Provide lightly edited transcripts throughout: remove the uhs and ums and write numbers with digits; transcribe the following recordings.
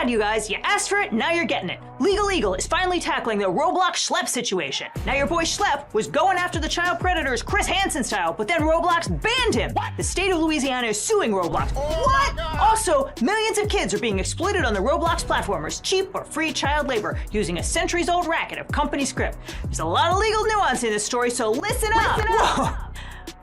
bad, you guys. You asked for it, now you're getting it. LegalEagle is finally tackling the Roblox Schlepp situation. Now your boy Schlepp was going after the child predators Chris Hansen style, but then Roblox banned him. What? The state of Louisiana is suing Roblox. Oh What? Also, millions of kids are being exploited on the Roblox platform as cheap or free child labor using a centuries-old racket of company script. There's a lot of legal nuance in this story, so listen up. Whoa.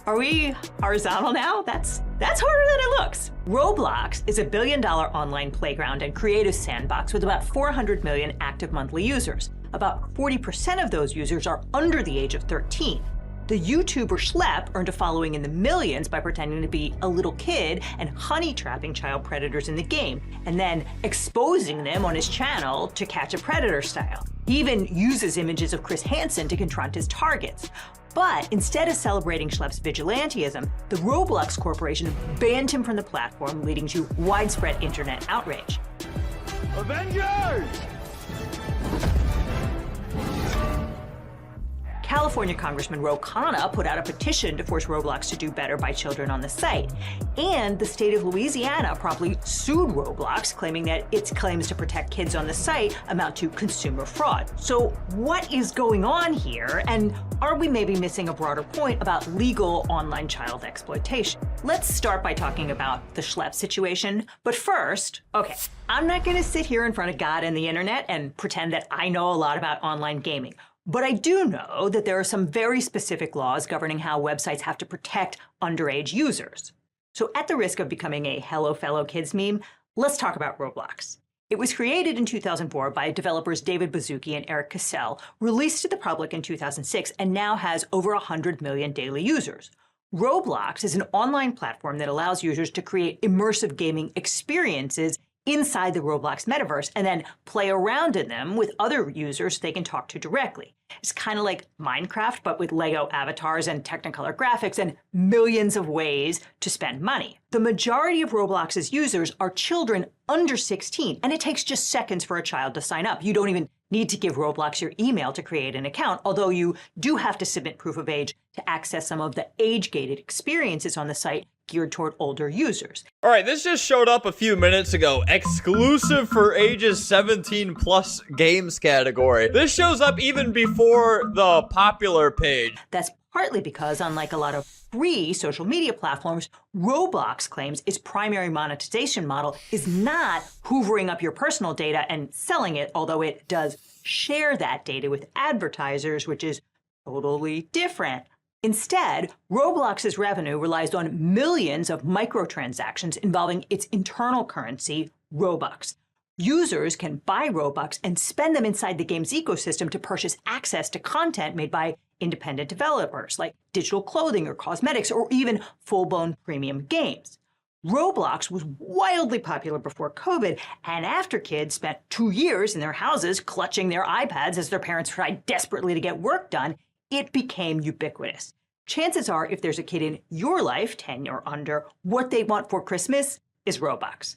Are we horizontal now? That's harder than it looks. Roblox is a billion-dollar online playground and creative sandbox with about 400 million active monthly users. About 40% of those users are under the age of 13. The YouTuber Schlepp earned a following in the millions by pretending to be a little kid and honey-trapping child predators in the game, and then exposing them on his channel to catch a predator style. He even uses images of Chris Hansen to confront his targets. But instead of celebrating Schlepp's vigilantism, the Roblox Corporation banned him from the platform, leading to widespread internet outrage. Avengers! California Congressman Ro Khanna put out a petition to force Roblox to do better by children on the site. And the state of Louisiana promptly sued Roblox, claiming that its claims to protect kids on the site amount to consumer fraud. So what is going on here? And are we maybe missing a broader point about legal online child exploitation? Let's start by talking about the Schlepp situation. But first, okay, I'm not gonna sit here in front of God and the internet and pretend that I know a lot about online gaming. But I do know that there are some very specific laws governing how websites have to protect underage users. So at the risk of becoming a Hello Fellow Kids meme, let's talk about Roblox. It was created in 2004 by developers David Baszucki and Eric Cassell, released to the public in 2006, and now has over 100 million daily users. Roblox is an online platform that allows users to create immersive gaming experiences inside the Roblox metaverse and then play around in them with other users they can talk to directly. It's kind of like Minecraft, but with Lego avatars and Technicolor graphics and millions of ways to spend money. The majority of Roblox's users are children under 16, and it takes just seconds for a child to sign up. You don't even need to give Roblox your email to create an account, although you do have to submit proof of age to access some of the age-gated experiences on the site geared toward older users. All right, this just showed up a few minutes ago. Exclusive for ages 17 plus games category. This shows up even before the popular page. That's partly because, unlike a lot of free social media platforms, Roblox claims its primary monetization model is not hoovering up your personal data and selling it, although it does share that data with advertisers, which is totally different. Instead, Roblox's revenue relies on millions of microtransactions involving its internal currency, Robux. Users can buy Robux and spend them inside the game's ecosystem to purchase access to content made by independent developers, like digital clothing or cosmetics, or even full-blown premium games. Roblox was wildly popular before COVID, and after kids spent 2 years in their houses clutching their iPads as their parents tried desperately to get work done, it became ubiquitous. Chances are, if there's a kid in your life, 10 or under, what they want for Christmas is Robux.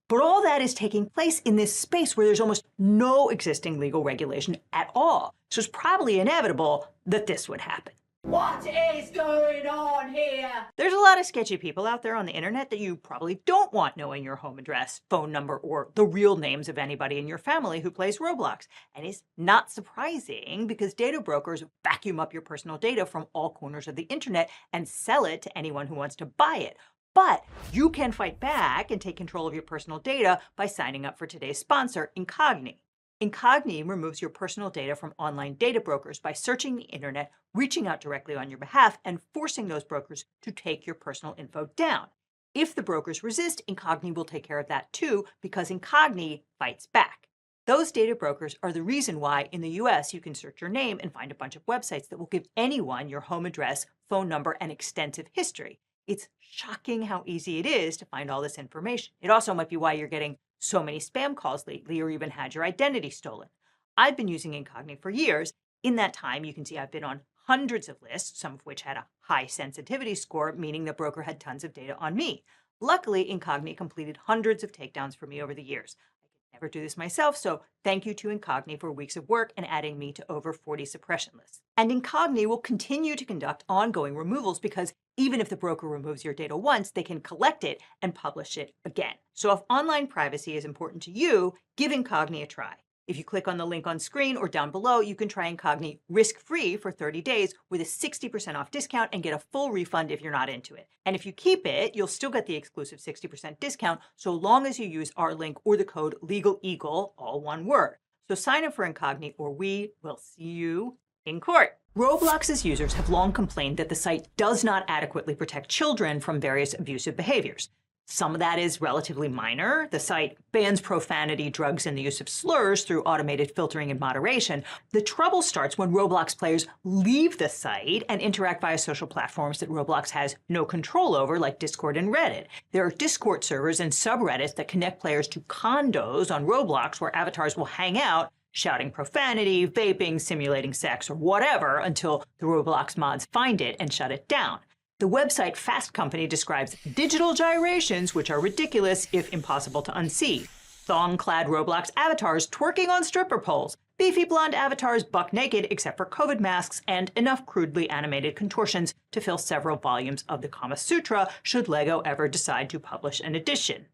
But all that is taking place in this space where there's almost no existing legal regulation at all. So it's probably inevitable that this would happen. What is going on here? There's a lot of sketchy people out there on the internet that you probably don't want knowing your home address, phone number, or the real names of anybody in your family who plays Roblox. And it's not surprising because data brokers vacuum up your personal data from all corners of the internet and sell it to anyone who wants to buy it. But you can fight back and take control of your personal data by signing up for today's sponsor, Incogni. Incogni removes your personal data from online data brokers by searching the internet, reaching out directly on your behalf, and forcing those brokers to take your personal info down. If the brokers resist, Incogni will take care of that too, because Incogni fights back. Those data brokers are the reason why in the US you can search your name and find a bunch of websites that will give anyone your home address, phone number, and extensive history. It's shocking how easy it is to find all this information. It also might be why you're getting so many spam calls lately or even had your identity stolen. I've been using Incogni for years. In that time, you can see I've been on hundreds of lists, some of which had a high sensitivity score, meaning the broker had tons of data on me. Luckily, Incogni completed hundreds of takedowns for me over the years. I could never do this myself, so thank you to Incogni for weeks of work and adding me to over 40 suppression lists. And Incogni will continue to conduct ongoing removals because Even if the broker removes your data once, they can collect it and publish it again. So if online privacy is important to you, give Incogni a try. If you click on the link on screen or down below, you can try Incogni risk-free for 30 days with a 60% off discount and get a full refund if you're not into it. And if you keep it, you'll still get the exclusive 60% discount so long as you use our link or the code LegalEagle, all one word. So sign up for Incogni or we will see you in court. Roblox's users have long complained that the site does not adequately protect children from various abusive behaviors. Some of that is relatively minor. The site bans profanity, drugs, and the use of slurs through automated filtering and moderation. The trouble starts when Roblox players leave the site and interact via social platforms that Roblox has no control over, like Discord and Reddit. There are Discord servers and subreddits that connect players to condos on Roblox where avatars will hang out, shouting profanity, vaping, simulating sex, or whatever until the Roblox mods find it and shut it down. The website Fast Company describes digital gyrations, which are ridiculous if impossible to unsee. Thong-clad Roblox avatars twerking on stripper poles, beefy blonde avatars buck naked except for COVID masks, and enough crudely animated contortions to fill several volumes of the Kama Sutra should LEGO ever decide to publish an edition.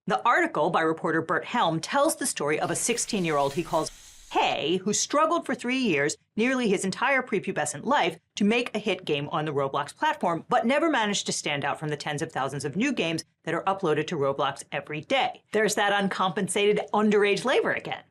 The article by reporter Bert Helm tells the story of a 16-year-old he calls Hey, who struggled for 3 years, nearly his entire prepubescent life, to make a hit game on the Roblox platform, but never managed to stand out from the tens of thousands of new games that are uploaded to Roblox every day. There's that uncompensated underage labor again.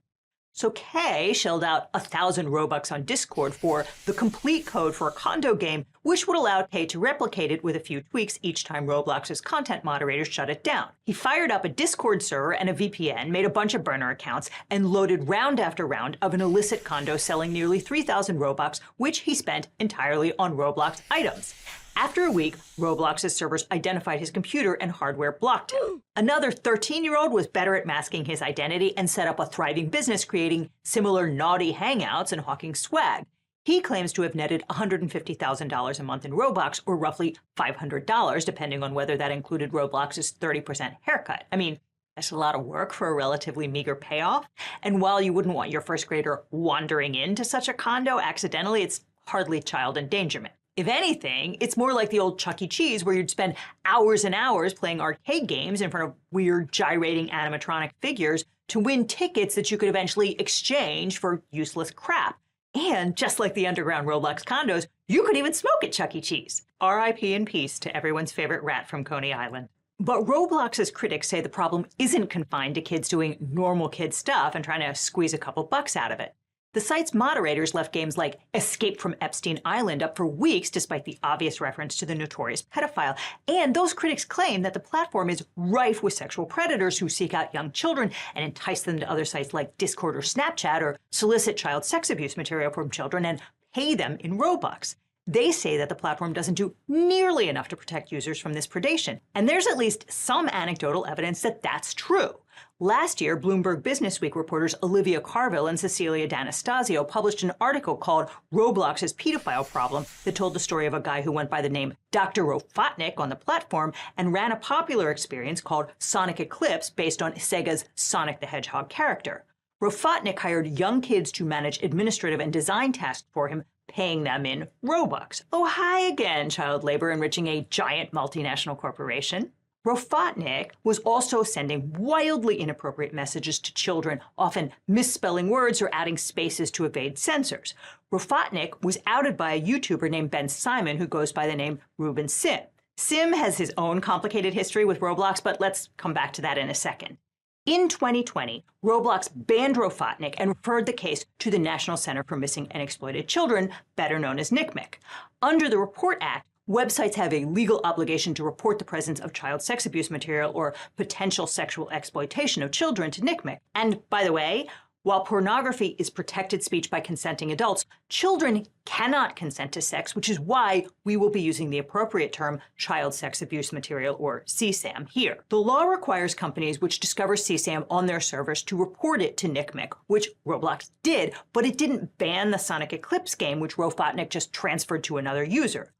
So Kay shelled out 1,000 Robux on Discord for the complete code for a condo game, which would allow Kay to replicate it with a few tweaks each time Roblox's content moderators shut it down. He fired up a Discord server and a VPN, made a bunch of burner accounts, and loaded round after round of an illicit condo selling nearly 3,000 Robux, which he spent entirely on Roblox items. After a week, Roblox's servers identified his computer and hardware blocked him. Another 13-year-old was better at masking his identity and set up a thriving business creating similar naughty hangouts and hawking swag. He claims to have netted $150,000 a month in Robux, or roughly $500, depending on whether that included Roblox's 30% haircut. I mean, that's a lot of work for a relatively meager payoff. And while you wouldn't want your first grader wandering into such a condo accidentally, it's hardly child endangerment. If anything, it's more like the old Chuck E. Cheese where you'd spend hours and hours playing arcade games in front of weird gyrating animatronic figures to win tickets that you could eventually exchange for useless crap. And just like the underground Roblox condos, you could even smoke at Chuck E. Cheese. R.I.P. in peace to everyone's favorite rat from Coney Island. But Roblox's critics say the problem isn't confined to kids doing normal kid stuff and trying to squeeze a couple bucks out of it. The site's moderators left games like Escape from Epstein Island up for weeks despite the obvious reference to the notorious pedophile. And those critics claim that the platform is rife with sexual predators who seek out young children and entice them to other sites like Discord or Snapchat, or solicit child sex abuse material from children and pay them in Robux. They say that the platform doesn't do nearly enough to protect users from this predation. And there's at least some anecdotal evidence that that's true. Last year, Bloomberg Businessweek reporters Olivia Carville and Cecilia D'Anastasio published an article called Roblox's Pedophile Problem that told the story of a guy who went by the name Dr. Rofotnik on the platform and ran a popular experience called Sonic Eclipse based on Sega's Sonic the Hedgehog character. Rofotnik hired young kids to manage administrative and design tasks for him, paying them in Robux. Oh, hi again, child labor enriching a giant multinational corporation. Rofotnik was also sending wildly inappropriate messages to children, often misspelling words or adding spaces to evade censors. Rofotnik was outed by a YouTuber named Ben Simon who goes by the name Ruben Sim. Sim has his own complicated history with Roblox, but let's come back to that in a second. In 2020, Roblox banned Rofotnik and referred the case to the National Center for Missing and Exploited Children, better known as NCMEC. Under the Report Act, websites have a legal obligation to report the presence of child sex abuse material or potential sexual exploitation of children to NCMEC. And by the way, while pornography is protected speech by consenting adults, children cannot consent to sex, which is why we will be using the appropriate term child sex abuse material, or CSAM, here. The law requires companies which discover CSAM on their servers to report it to NCMEC, which Roblox did, but it didn't ban the Sonic Eclipse game, which Rofotnik just transferred to another user.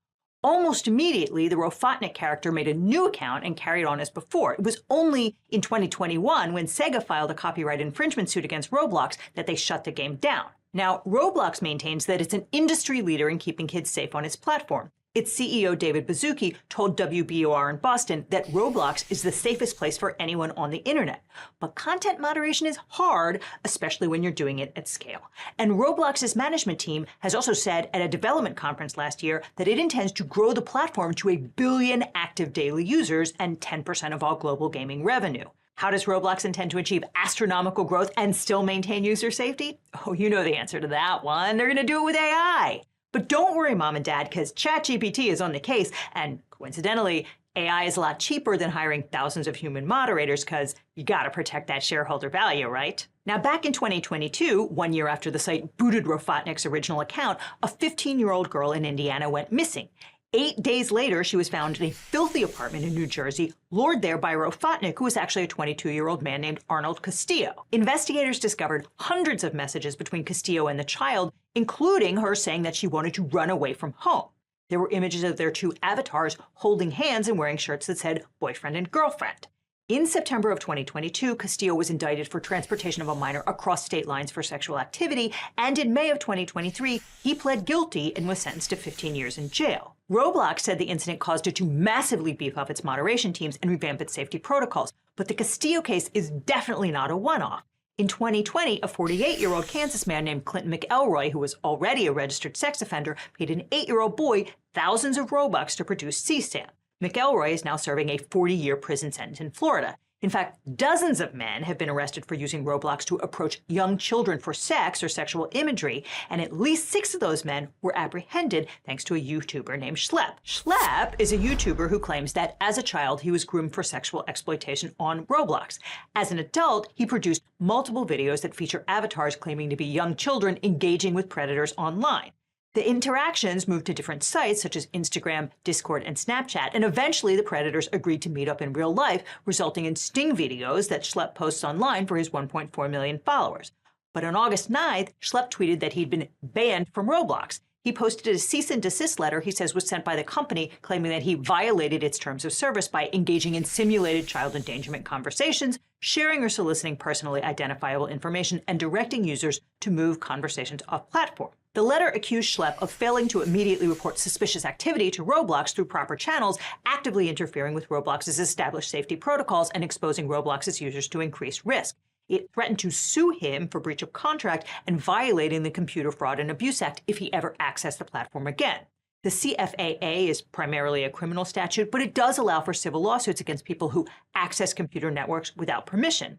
Almost immediately, the Rofotnik character made a new account and carried on as before. It was only in 2021, when Sega filed a copyright infringement suit against Roblox, that they shut the game down. Now, Roblox maintains that it's an industry leader in keeping kids safe on its platform. Its CEO David Baszucki told WBOR in Boston that Roblox is the safest place for anyone on the internet. But content moderation is hard, especially when you're doing it at scale. And Roblox's management team has also said at a development conference last year that it intends to grow the platform to 1 billion active daily users and 10% of all global gaming revenue. How does Roblox intend to achieve astronomical growth and still maintain user safety? Oh, you know the answer to that one. They're going to do it with AI. But don't worry, Mom and Dad, because ChatGPT is on the case, and coincidentally, AI is a lot cheaper than hiring thousands of human moderators because you gotta protect that shareholder value, right? Now, back in 2022, 1 year after the site booted Rofatnik's original account, a 15-year-old girl in Indiana went missing. 8 days later, she was found in a filthy apartment in New Jersey, lured there by Rofatnik, who was actually a 22-year-old man named Arnold Castillo. Investigators discovered hundreds of messages between Castillo and the child, including her saying that she wanted to run away from home. There were images of their two avatars holding hands and wearing shirts that said boyfriend and girlfriend. In September of 2022, Castillo was indicted for transportation of a minor across state lines for sexual activity, and in May of 2023, he pled guilty and was sentenced to 15 years in jail. Roblox said the incident caused it to massively beef up its moderation teams and revamp its safety protocols, but the Castillo case is definitely not a one-off. In 2020, a 48-year-old Kansas man named Clinton McElroy, who was already a registered sex offender, paid an 8-year-old boy thousands of Robux to produce CSAM. McElroy is now serving a 40-year prison sentence in Florida. In fact, dozens of men have been arrested for using Roblox to approach young children for sex or sexual imagery, and at least 6 of those men were apprehended thanks to a YouTuber named Schlep. Schlep is a YouTuber who claims that as a child he was groomed for sexual exploitation on Roblox. As an adult, he produced multiple videos that feature avatars claiming to be young children engaging with predators online. The interactions moved to different sites such as Instagram, Discord, and Snapchat, and eventually the predators agreed to meet up in real life, resulting in sting videos that Schlep posts online for his 1.4 million followers. But on August 9th, Schlep tweeted that he'd been banned from Roblox. He posted a cease and desist letter he says was sent by the company, claiming that he violated its terms of service by engaging in simulated child endangerment conversations, sharing or soliciting personally identifiable information, and directing users to move conversations off platform. The letter accused Schlep of failing to immediately report suspicious activity to Roblox through proper channels, actively interfering with Roblox's established safety protocols, and exposing Roblox's users to increased risk. It threatened to sue him for breach of contract and violating the Computer Fraud and Abuse Act if he ever accessed the platform again. The CFAA is primarily a criminal statute, but it does allow for civil lawsuits against people who access computer networks without permission.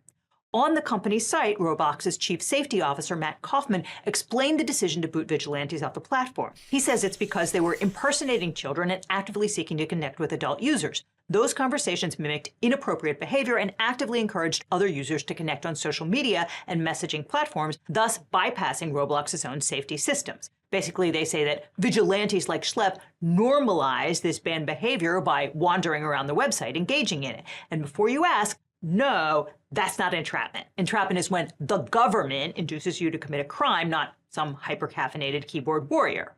On the company's site, Roblox's chief safety officer, Matt Kaufman, explained the decision to boot vigilantes off the platform. He says it's because they were impersonating children and actively seeking to connect with adult users. Those conversations mimicked inappropriate behavior and actively encouraged other users to connect on social media and messaging platforms, thus bypassing Roblox's own safety systems. Basically, they say that vigilantes like Schlep normalize this banned behavior by wandering around the website, engaging in it. And before you ask, no, that's not entrapment. Entrapment is when the government induces you to commit a crime, not some hyper-caffeinated keyboard warrior.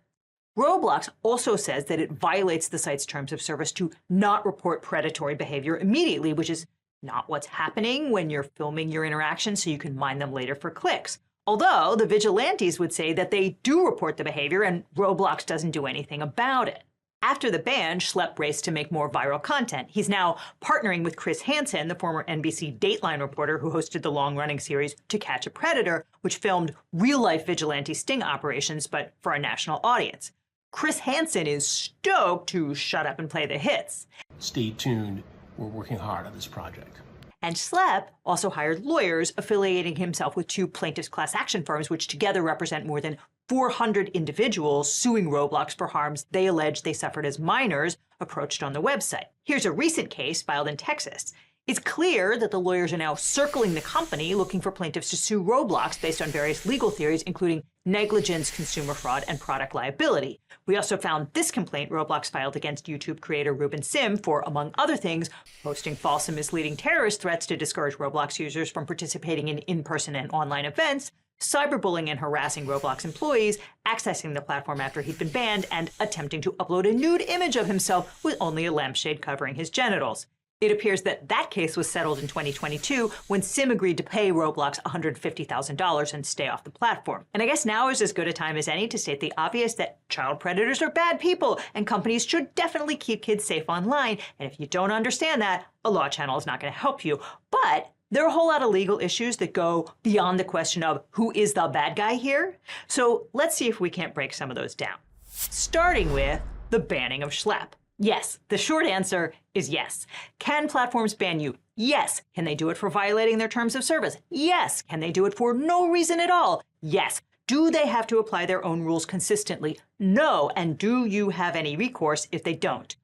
Roblox also says that it violates the site's terms of service to not report predatory behavior immediately, which is not what's happening when you're filming your interactions so you can mine them later for clicks. Although the vigilantes would say that they do report the behavior and Roblox doesn't do anything about it. After the ban, Schlep raced to make more viral content. He's now partnering with Chris Hansen, the former NBC Dateline reporter who hosted the long-running series To Catch a Predator, which filmed real-life vigilante sting operations, but for a national audience. Chris Hansen is stoked to shut up and play the hits. Stay tuned. We're working hard on this project. And Schlep also hired lawyers, affiliating himself with 2 plaintiffs' class action firms, which together represent more than 400 individuals suing Roblox for harms they allege they suffered as minors approached on the website. Here's a recent case filed in Texas. It's clear that the lawyers are now circling the company looking for plaintiffs to sue Roblox based on various legal theories, including negligence, consumer fraud, and product liability. We also found this complaint Roblox filed against YouTube creator Ruben Sim for, among other things, posting false and misleading terrorist threats to discourage Roblox users from participating in in-person and online events, cyberbullying and harassing Roblox employees, accessing the platform after he'd been banned, and attempting to upload a nude image of himself with only a lampshade covering his genitals. It appears that that case was settled in 2022 when Sim agreed to pay Roblox $150,000 and stay off the platform. And I guess now is as good a time as any to state the obvious that child predators are bad people and companies should definitely keep kids safe online. And if you don't understand that, a law channel is not going to help you. But there are a whole lot of legal issues that go beyond the question of who is the bad guy here. So let's see if we can't break some of those down. Starting with the banning of schlep. Yes, the short answer is yes. Can platforms ban you? Yes. Can they do it for violating their terms of service? Yes. Can they do it for no reason at all? Yes. Do they have to apply their own rules consistently? No. And do you have any recourse if they don't?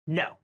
No.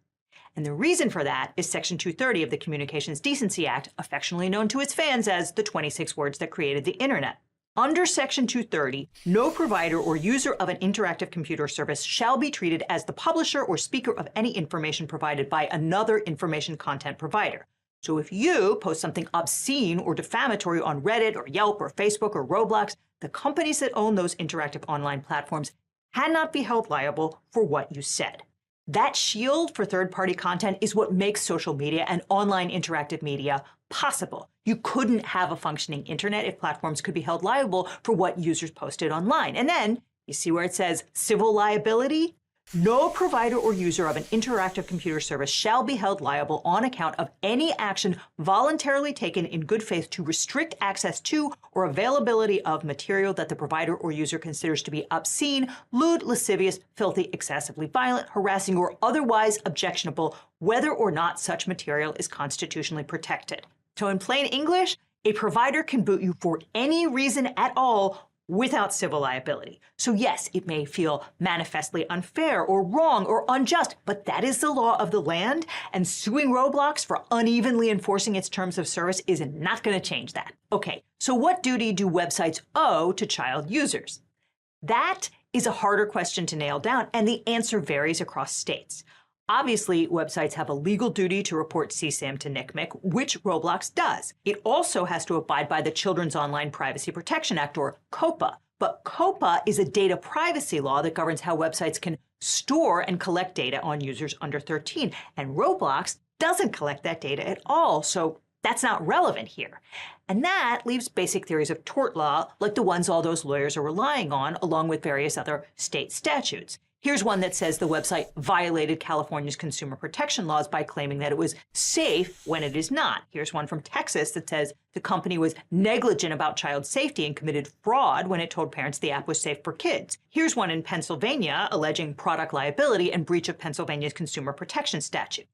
And the reason for that is Section 230 of the Communications Decency Act, affectionately known to its fans as the 26 words that created the internet. Under Section 230, no provider or user of an interactive computer service shall be treated as the publisher or speaker of any information provided by another information content provider. So if you post something obscene or defamatory on Reddit or Yelp or Facebook or Roblox, the companies that own those interactive online platforms cannot be held liable for what you said. That shield for third-party content is what makes social media and online interactive media possible. You couldn't have a functioning internet if platforms could be held liable for what users posted online. And then, you see where it says civil liability? No provider or user of an interactive computer service shall be held liable on account of any action voluntarily taken in good faith to restrict access to or availability of material that the provider or user considers to be obscene, lewd, lascivious, filthy, excessively violent, harassing, or otherwise objectionable, whether or not such material is constitutionally protected. So in plain English, a provider can boot you for any reason at all without civil liability. So yes, it may feel manifestly unfair or wrong or unjust, but that is the law of the land, and suing Roblox for unevenly enforcing its terms of service is not going to change that. Okay, so what duty do websites owe to child users? That is a harder question to nail down, and the answer varies across states. Obviously, websites have a legal duty to report CSAM to NCMEC, which Roblox does. It also has to abide by the Children's Online Privacy Protection Act, or COPPA. But COPPA is a data privacy law that governs how websites can store and collect data on users under 13. And Roblox doesn't collect that data at all, so that's not relevant here. And that leaves basic theories of tort law, like the ones all those lawyers are relying on, along with various other state statutes. Here's one that says the website violated California's consumer protection laws by claiming that it was safe when it is not. Here's one from Texas that says the company was negligent about child safety and committed fraud when it told parents the app was safe for kids. Here's one in Pennsylvania alleging product liability and breach of Pennsylvania's consumer protection statute.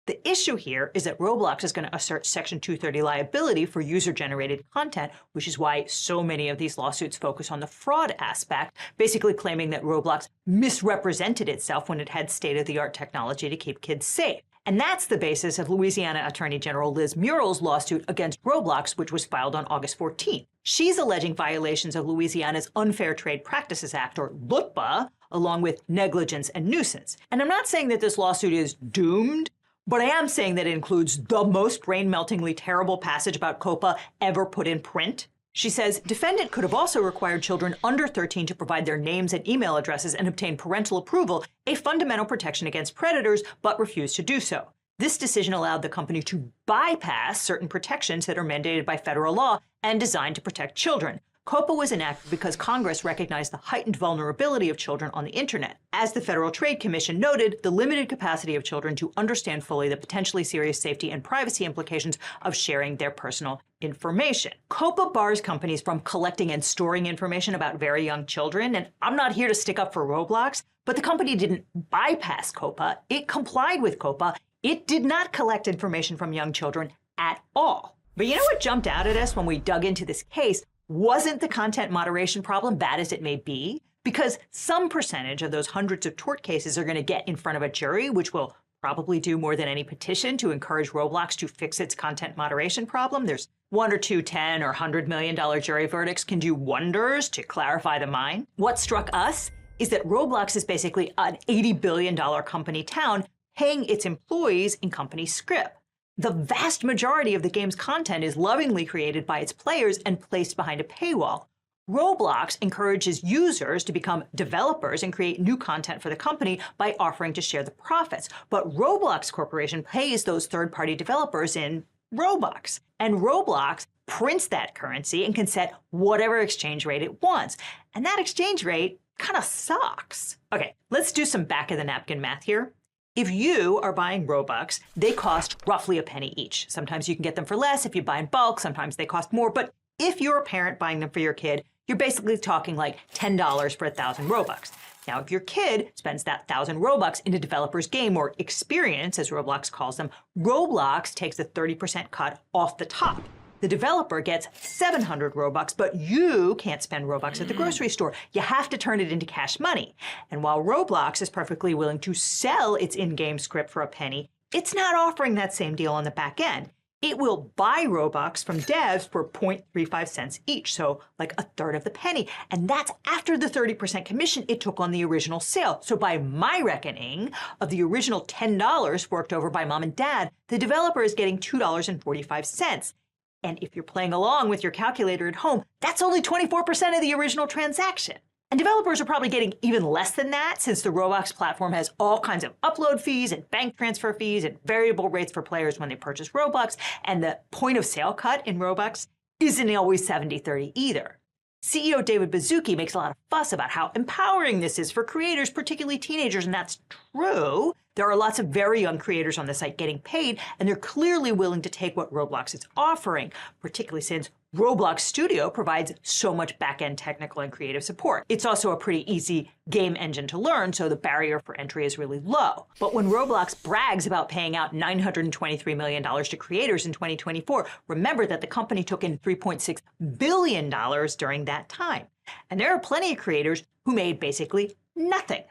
The issue here is that Roblox is going to assert Section 230 liability for user-generated content, which is why so many of these lawsuits focus on the fraud aspect, basically claiming that Roblox misrepresented itself when it had state-of-the-art technology to keep kids safe. And that's the basis of Louisiana Attorney General Liz Murrell's lawsuit against Roblox, which was filed on August 14th. She's alleging violations of Louisiana's Unfair Trade Practices Act, or LUTPA, along with negligence and nuisance. And I'm not saying that this lawsuit is doomed, but I am saying that it includes the most brain-meltingly terrible passage about COPPA ever put in print. She says, defendant could have also required children under 13 to provide their names and email addresses and obtain parental approval, a fundamental protection against predators, but refused to do so. This decision allowed the company to bypass certain protections that are mandated by federal law and designed to protect children. COPPA was enacted because Congress recognized the heightened vulnerability of children on the internet. As the Federal Trade Commission noted, the limited capacity of children to understand fully the potentially serious safety and privacy implications of sharing their personal information. COPPA bars companies from collecting and storing information about very young children, and I'm not here to stick up for Roblox, but the company didn't bypass COPPA. It complied with COPPA. It did not collect information from young children at all. But you know what jumped out at us when we dug into this case? Wasn't the content moderation problem, bad as it may be? Because some percentage of those hundreds of tort cases are going to get in front of a jury, which will probably do more than any petition to encourage Roblox to fix its content moderation problem. There's one or two $10 or $100 million jury verdicts can do wonders to clarify the mind. What struck us is that Roblox is basically an $80 billion company town paying its employees in company script. The vast majority of the game's content is lovingly created by its players and placed behind a paywall. Roblox encourages users to become developers and create new content for the company by offering to share the profits. But Roblox Corporation pays those third-party developers in Robux. And Roblox prints that currency and can set whatever exchange rate it wants. And that exchange rate kind of sucks. Okay, let's do some back-of-the-napkin math here. If you are buying Robux, they cost roughly a penny each. Sometimes you can get them for less if you buy in bulk. Sometimes they cost more. But if you're a parent buying them for your kid, you're basically talking like $10 for 1,000 Robux. Now, if your kid spends that 1,000 Robux in a developer's game or experience, as Roblox calls them, Roblox takes a 30% cut off the top. The developer gets 700 Robux, but you can't spend Robux at the grocery store. You have to turn it into cash money. And while Roblox is perfectly willing to sell its in-game script for a penny, it's not offering that same deal on the back end. It will buy Robux from devs for 0.35 cents each, so like a third of the penny. And that's after the 30% commission it took on the original sale. So by my reckoning, of the original $10 forked over by mom and dad, the developer is getting $2.45. And if you're playing along with your calculator at home, that's only 24% of the original transaction. And developers are probably getting even less than that since the Roblox platform has all kinds of upload fees and bank transfer fees and variable rates for players when they purchase Robux, and the point of sale cut in Robux isn't always 70-30 either. CEO David Baszucki makes a lot of fuss about how empowering this is for creators, particularly teenagers, and that's true. There are lots of very young creators on the site getting paid, and they're clearly willing to take what Roblox is offering, particularly since Roblox Studio provides so much back-end technical and creative support. It's also a pretty easy game engine to learn, so the barrier for entry is really low. But when Roblox brags about paying out $923 million to creators in 2024, remember that the company took in $3.6 billion during that time. And there are plenty of creators who made basically nothing.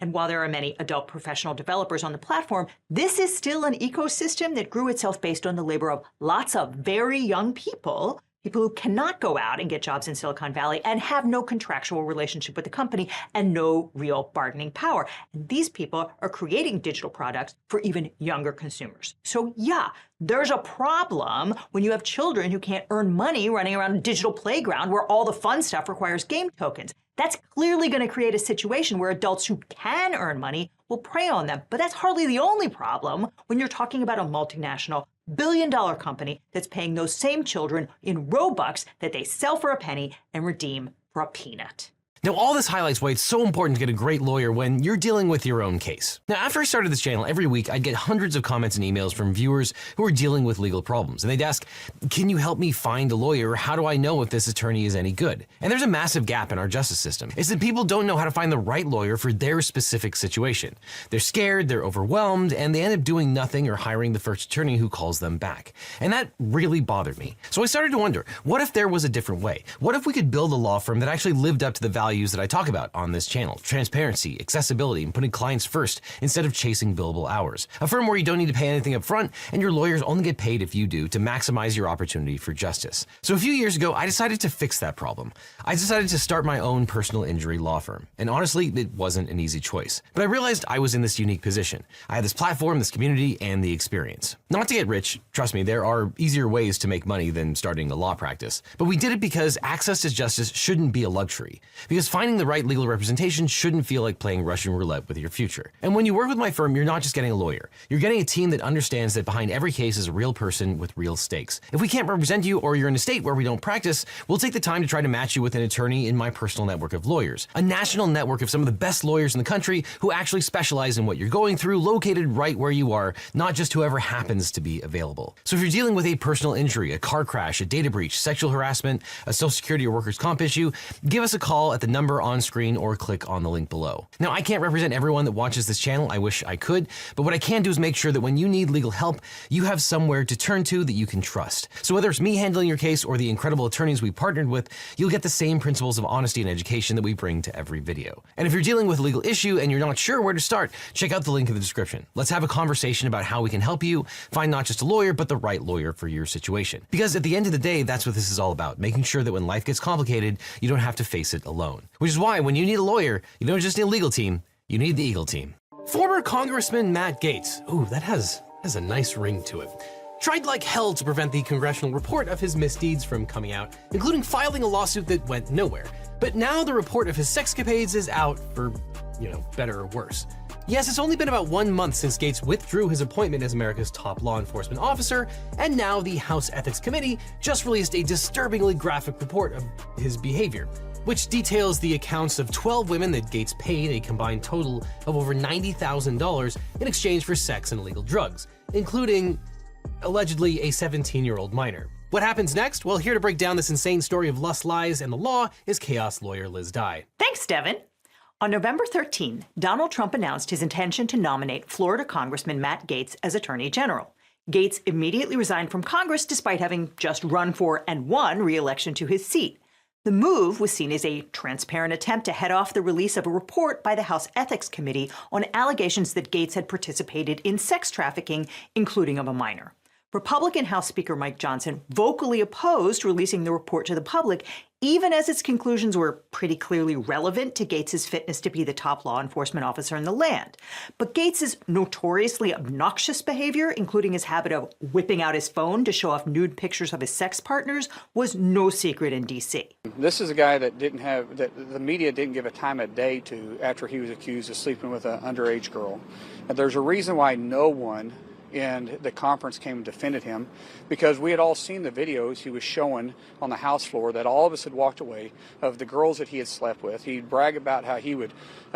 And while there are many adult professional developers on the platform, this is still an ecosystem that grew itself based on the labor of lots of very young people who cannot go out and get jobs in Silicon Valley and have no contractual relationship with the company and no real bargaining power. And these people are creating digital products for even younger consumers. So yeah, there's a problem when you have children who can't earn money running around a digital playground where all the fun stuff requires game tokens. That's clearly going to create a situation where adults who can earn money will prey on them. But that's hardly the only problem when you're talking about a multinational billion-dollar company that's paying those same children in Robux that they sell for a penny and redeem for a peanut. Now, all this highlights why it's so important to get a great lawyer when you're dealing with your own case. Now, after I started this channel, every week I'd get hundreds of comments and emails from viewers who are dealing with legal problems. And they'd ask, can you help me find a lawyer? How do I know if this attorney is any good? And there's a massive gap in our justice system. It's that people don't know how to find the right lawyer for their specific situation. They're scared, they're overwhelmed, and they end up doing nothing or hiring the first attorney who calls them back. And that really bothered me. So I started to wonder, what if there was a different way? What if we could build a law firm that actually lived up to the values that I talk about on this channel: transparency, accessibility, and putting clients first instead of chasing billable hours. A firm where you don't need to pay anything up front and your lawyers only get paid if you do, to maximize your opportunity for justice. So a few years ago, I decided to fix that problem. I decided to start my own personal injury law firm. And honestly, it wasn't an easy choice. But I realized I was in this unique position. I had this platform, this community, and the experience. Not to get rich, trust me, there are easier ways to make money than starting a law practice. But we did it because access to justice shouldn't be a luxury. Because finding the right legal representation shouldn't feel like playing Russian roulette with your future. And when you work with my firm, you're not just getting a lawyer. You're getting a team that understands that behind every case is a real person with real stakes. If we can't represent you, or you're in a state where we don't practice, we'll take the time to try to match you with an attorney in my personal network of lawyers. A national network of some of the best lawyers in the country who actually specialize in what you're going through, located right where you are, not just whoever happens to be available. So if you're dealing with a personal injury, a car crash, a data breach, sexual harassment, a social security or workers' comp issue, give us a call at the number on screen or click on the link below. Now, I can't represent everyone that watches this channel. I wish I could, but what I can do is make sure that when you need legal help, you have somewhere to turn to that you can trust. So whether it's me handling your case or the incredible attorneys we partnered with, you'll get the same principles of honesty and education that we bring to every video. And if you're dealing with a legal issue and you're not sure where to start, check out the link in the description. Let's have a conversation about how we can help you find not just a lawyer, but the right lawyer for your situation. Because at the end of the day, that's what this is all about, making sure that when life gets complicated, you don't have to face it alone. Which is why when you need a lawyer, you don't just need a legal team, you need the Eagle team. Former Congressman Matt Gaetz. Ooh, that has a nice ring to it. tried like hell to prevent the congressional report of his misdeeds from coming out, including filing a lawsuit that went nowhere. But now the report of his sexcapades is out for, better or worse. Yes, it's only been about 1 month since Gates withdrew his appointment as America's top law enforcement officer, and now the House Ethics Committee just released a disturbingly graphic report of his behavior, which details the accounts of 12 women that Gates paid a combined total of over $90,000 in exchange for sex and illegal drugs, including, allegedly, a 17-year-old minor. What happens next? Well, here to break down this insane story of lust, lies, and the law is chaos lawyer Liz Dye. Thanks, Devin. On November 13, Donald Trump announced his intention to nominate Florida Congressman Matt Gaetz as Attorney General. Gaetz immediately resigned from Congress despite having just run for and won re-election to his seat. The move was seen as a transparent attempt to head off the release of a report by the House Ethics Committee on allegations that Gaetz had participated in sex trafficking, including of a minor. Republican House Speaker Mike Johnson vocally opposed releasing the report to the public, even as its conclusions were pretty clearly relevant to Gaetz's fitness to be the top law enforcement officer in the land. But Gaetz's notoriously obnoxious behavior, including his habit of whipping out his phone to show off nude pictures of his sex partners, was no secret in D.C. This is a guy that the media didn't give a time of day to after he was accused of sleeping with an underage girl. And there's a reason why no one in the conference came and defended him, because we had all seen the videos he was showing on the House floor that all of us had walked away of the girls that he had slept with. He'd brag about how he would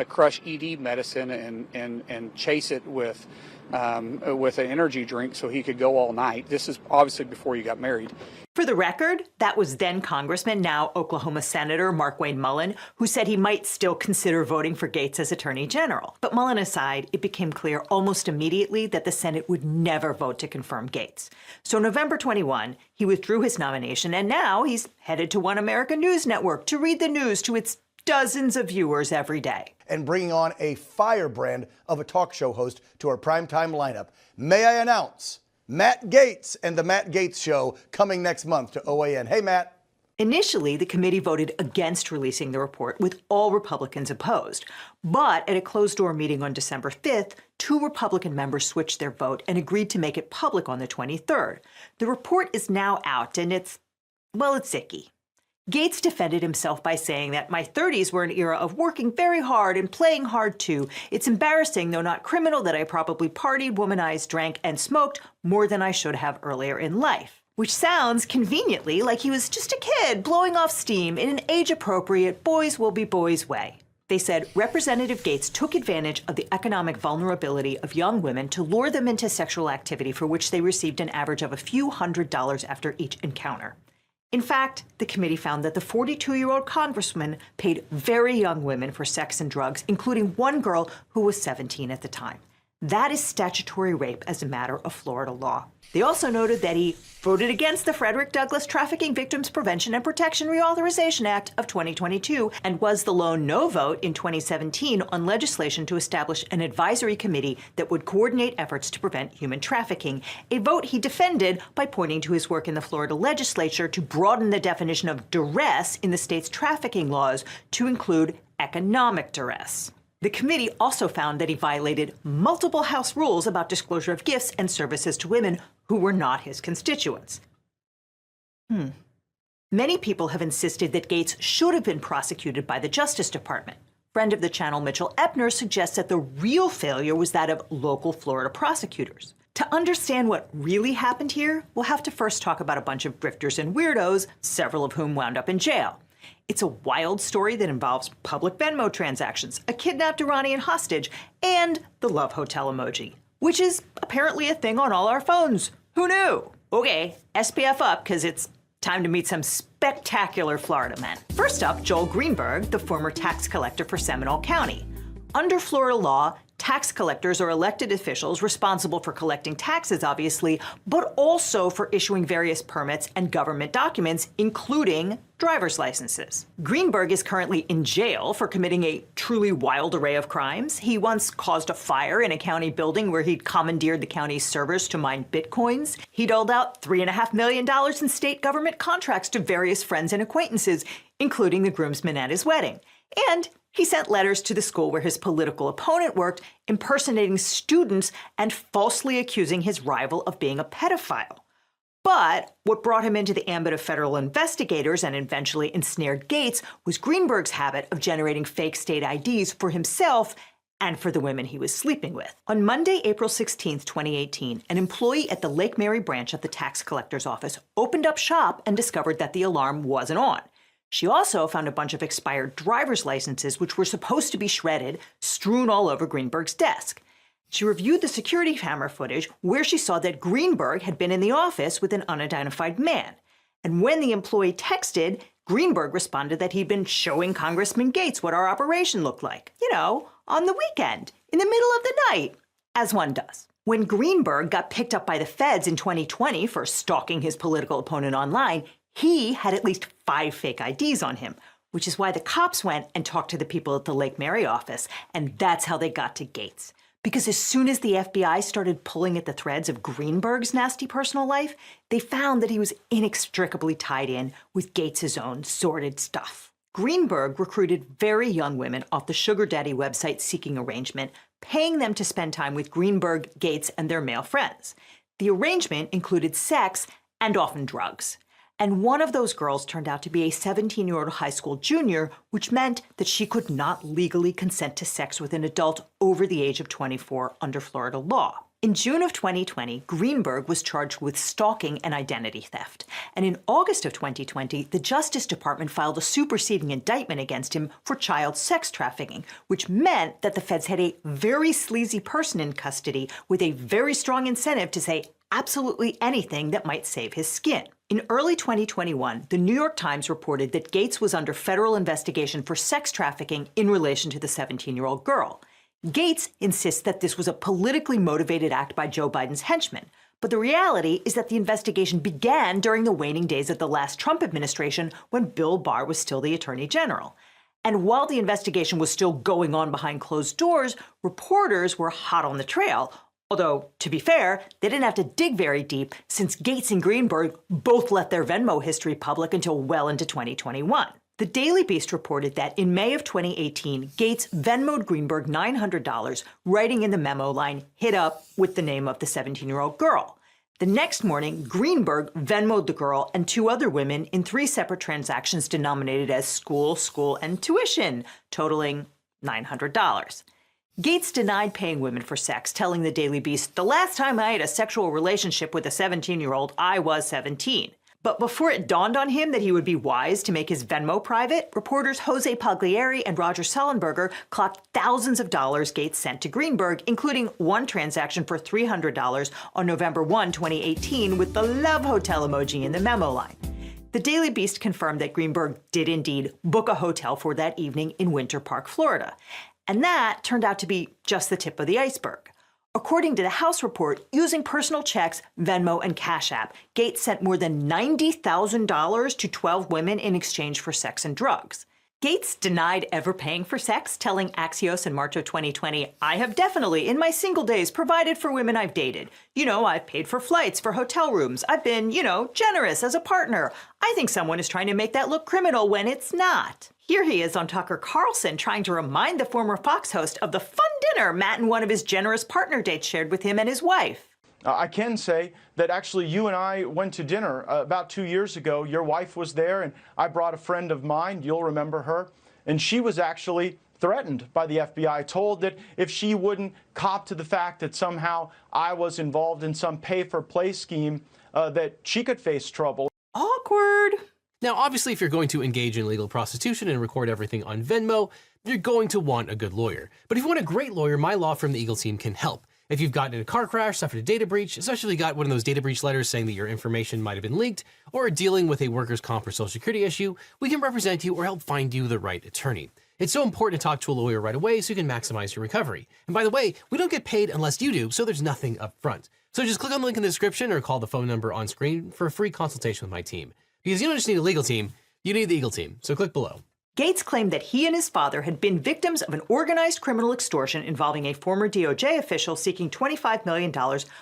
crush ED medicine and chase it with an energy drink so he could go all night. This is obviously before you got married. For the record, that was then Congressman, now Oklahoma Senator Markwayne Mullin, who said he might still consider voting for Gaetz as Attorney General. But Mullin aside, it became clear almost immediately that the Senate would never vote to confirm Gaetz. So November 21, he withdrew his nomination, and now he's headed to One America News Network to read the news to its dozens of viewers every day. And bringing on a firebrand of a talk show host to our primetime lineup. May I announce Matt Gaetz and the Matt Gaetz Show coming next month to OAN. Hey, Matt. Initially, the committee voted against releasing the report, with all Republicans opposed. But at a closed-door meeting on December 5th, 2 Republican members switched their vote and agreed to make it public on the 23rd. The report is now out, and it's icky. Gaetz defended himself by saying that my 30s were an era of working very hard and playing hard too. It's embarrassing, though not criminal, that I probably partied, womanized, drank, and smoked more than I should have earlier in life. Which sounds conveniently like he was just a kid blowing off steam in an age-appropriate boys will be boys way. They said Representative Gaetz took advantage of the economic vulnerability of young women to lure them into sexual activity for which they received an average of a few $100s after each encounter. In fact, the committee found that the 42-year-old congressman paid very young women for sex and drugs, including one girl who was 17 at the time. That is statutory rape as a matter of Florida law. They also noted that he voted against the Frederick Douglass Trafficking Victims Prevention and Protection Reauthorization Act of 2022 and was the lone no vote in 2017 on legislation to establish an advisory committee that would coordinate efforts to prevent human trafficking, a vote he defended by pointing to his work in the Florida legislature to broaden the definition of duress in the state's trafficking laws to include economic duress. The committee also found that he violated multiple House rules about disclosure of gifts and services to women who were not his constituents. Many people have insisted that Gaetz should have been prosecuted by the Justice Department. Friend of the channel Mitchell Epner suggests that the real failure was that of local Florida prosecutors. To understand what really happened here, we'll have to first talk about a bunch of grifters and weirdos, several of whom wound up in jail. It's a wild story that involves public Venmo transactions, a kidnapped Iranian hostage, and the love hotel emoji, which is apparently a thing on all our phones. Who knew? Okay, SPF up, because it's time to meet some spectacular Florida men. First up, Joel Greenberg, the former tax collector for Seminole County. Under Florida law, tax collectors are elected officials responsible for collecting taxes, obviously, but also for issuing various permits and government documents, including driver's licenses. Greenberg is currently in jail for committing a truly wild array of crimes. He once caused a fire in a county building where he'd commandeered the county's servers to mine bitcoins. He doled out $3.5 million in state government contracts to various friends and acquaintances, including the groomsmen at his wedding. And He sent letters to the school where his political opponent worked, impersonating students and falsely accusing his rival of being a pedophile. But what brought him into the ambit of federal investigators and eventually ensnared Gates was Greenberg's habit of generating fake state IDs for himself and for the women he was sleeping with. On Monday, April 16, 2018, an employee at the Lake Mary branch of the tax collector's office opened up shop and discovered that the alarm wasn't on. She also found a bunch of expired driver's licenses, which were supposed to be shredded, strewn all over Greenberg's desk. She reviewed the security camera footage where she saw that Greenberg had been in the office with an unidentified man. And when the employee texted, Greenberg responded that he'd been showing Congressman Gates what our operation looked like. You know, on the weekend, in the middle of the night, as one does. When Greenberg got picked up by the feds in 2020 for stalking his political opponent online, he had at least 5 fake IDs on him, which is why the cops went and talked to the people at the Lake Mary office, and that's how they got to Gates. Because as soon as the FBI started pulling at the threads of Greenberg's nasty personal life, they found that he was inextricably tied in with Gates's own sordid stuff. Greenberg recruited very young women off the sugar daddy website Seeking Arrangement, paying them to spend time with Greenberg, Gates, and their male friends. The arrangement included sex and often drugs. And one of those girls turned out to be a 17-year-old high school junior, which meant that she could not legally consent to sex with an adult over the age of 24 under Florida law. In June of 2020, Greenberg was charged with stalking and identity theft. And in August of 2020, the Justice Department filed a superseding indictment against him for child sex trafficking, which meant that the feds had a very sleazy person in custody with a very strong incentive to say absolutely anything that might save his skin. In early 2021, the New York Times reported that Gates was under federal investigation for sex trafficking in relation to the 17-year-old girl. Gates insists that this was a politically motivated act by Joe Biden's henchmen. But the reality is that the investigation began during the waning days of the last Trump administration when Bill Barr was still the Attorney General. And while the investigation was still going on behind closed doors, reporters were hot on the trail. Although, to be fair, they didn't have to dig very deep since Gates and Greenberg both let their Venmo history public until well into 2021. The Daily Beast reported that in May of 2018, Gates Venmoed Greenberg $900, writing in the memo line, "Hit up," with the name of the 17-year-old girl. The next morning, Greenberg Venmoed the girl and 2 other women in 3 separate transactions denominated as school, and tuition, totaling $900. Gates denied paying women for sex, telling the Daily Beast, "The last time I had a sexual relationship with a 17-year-old, I was 17. But before it dawned on him that he would be wise to make his Venmo private, reporters Jose Pagliari and Roger Sullenberger clocked thousands of dollars Gates sent to Greenberg, including one transaction for $300 on November 1, 2018, with the love hotel emoji in the memo line. The Daily Beast confirmed that Greenberg did indeed book a hotel for that evening in Winter Park, Florida. And that turned out to be just the tip of the iceberg. According to the House report, using personal checks, Venmo, and Cash App, Gates sent more than $90,000 to 12 women in exchange for sex and drugs. Gates denied ever paying for sex, telling Axios in March of 2020, "I have definitely, in my single days, provided for women I've dated. You know, I've paid for flights, for hotel rooms. I've been, generous as a partner. I think someone is trying to make that look criminal when it's not." Here he is on Tucker Carlson trying to remind the former Fox host of the fun dinner Matt and one of his generous partner dates shared with him and his wife. I can say that actually you and I went to dinner about 2 years ago. Your wife was there, and I brought a friend of mine. You'll remember her. And she was actually threatened by the FBI, told that if she wouldn't cop to the fact that somehow I was involved in some pay-for-play scheme, that she could face trouble. Awkward. Now, obviously, if you're going to engage in illegal prostitution and record everything on Venmo, you're going to want a good lawyer. But if you want a great lawyer, my law firm, the Eagle Team, can help. If you've gotten in a car crash, suffered a data breach, especially got one of those data breach letters saying that your information might have been leaked, or are dealing with a workers' comp or social security issue, we can represent you or help find you the right attorney. It's so important to talk to a lawyer right away so you can maximize your recovery. And by the way, we don't get paid unless you do, so there's nothing up front. So just click on the link in the description or call the phone number on screen for a free consultation with my team. Because you don't just need a legal team, you need the Eagle Team, so click below. Gates claimed that he and his father had been victims of an organized criminal extortion involving a former DOJ official seeking $25 million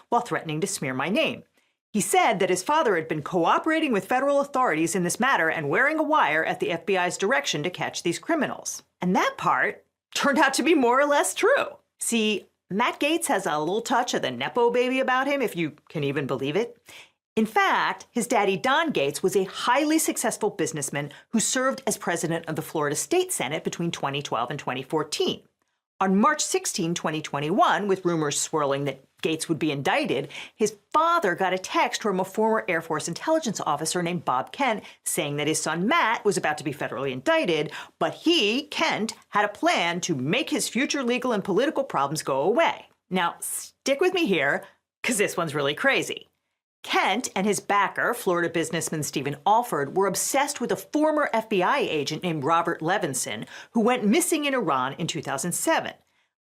while threatening to smear my name. He said that his father had been cooperating with federal authorities in this matter and wearing a wire at the FBI's direction to catch these criminals. And that part turned out to be more or less true. See, Matt Gaetz has a little touch of the Nepo baby about him, if you can even believe it. In fact, his daddy, Don Gaetz, was a highly successful businessman who served as president of the Florida State Senate between 2012 and 2014. On March 16, 2021, with rumors swirling that Gaetz would be indicted, his father got a text from a former Air Force intelligence officer named Bob Kent saying that his son Matt was about to be federally indicted, but he, Kent, had a plan to make his future legal and political problems go away. Now, stick with me here, because this one's really crazy. Kent and his backer, Florida businessman Stephen Alford, were obsessed with a former FBI agent named Robert Levinson, who went missing in Iran in 2007.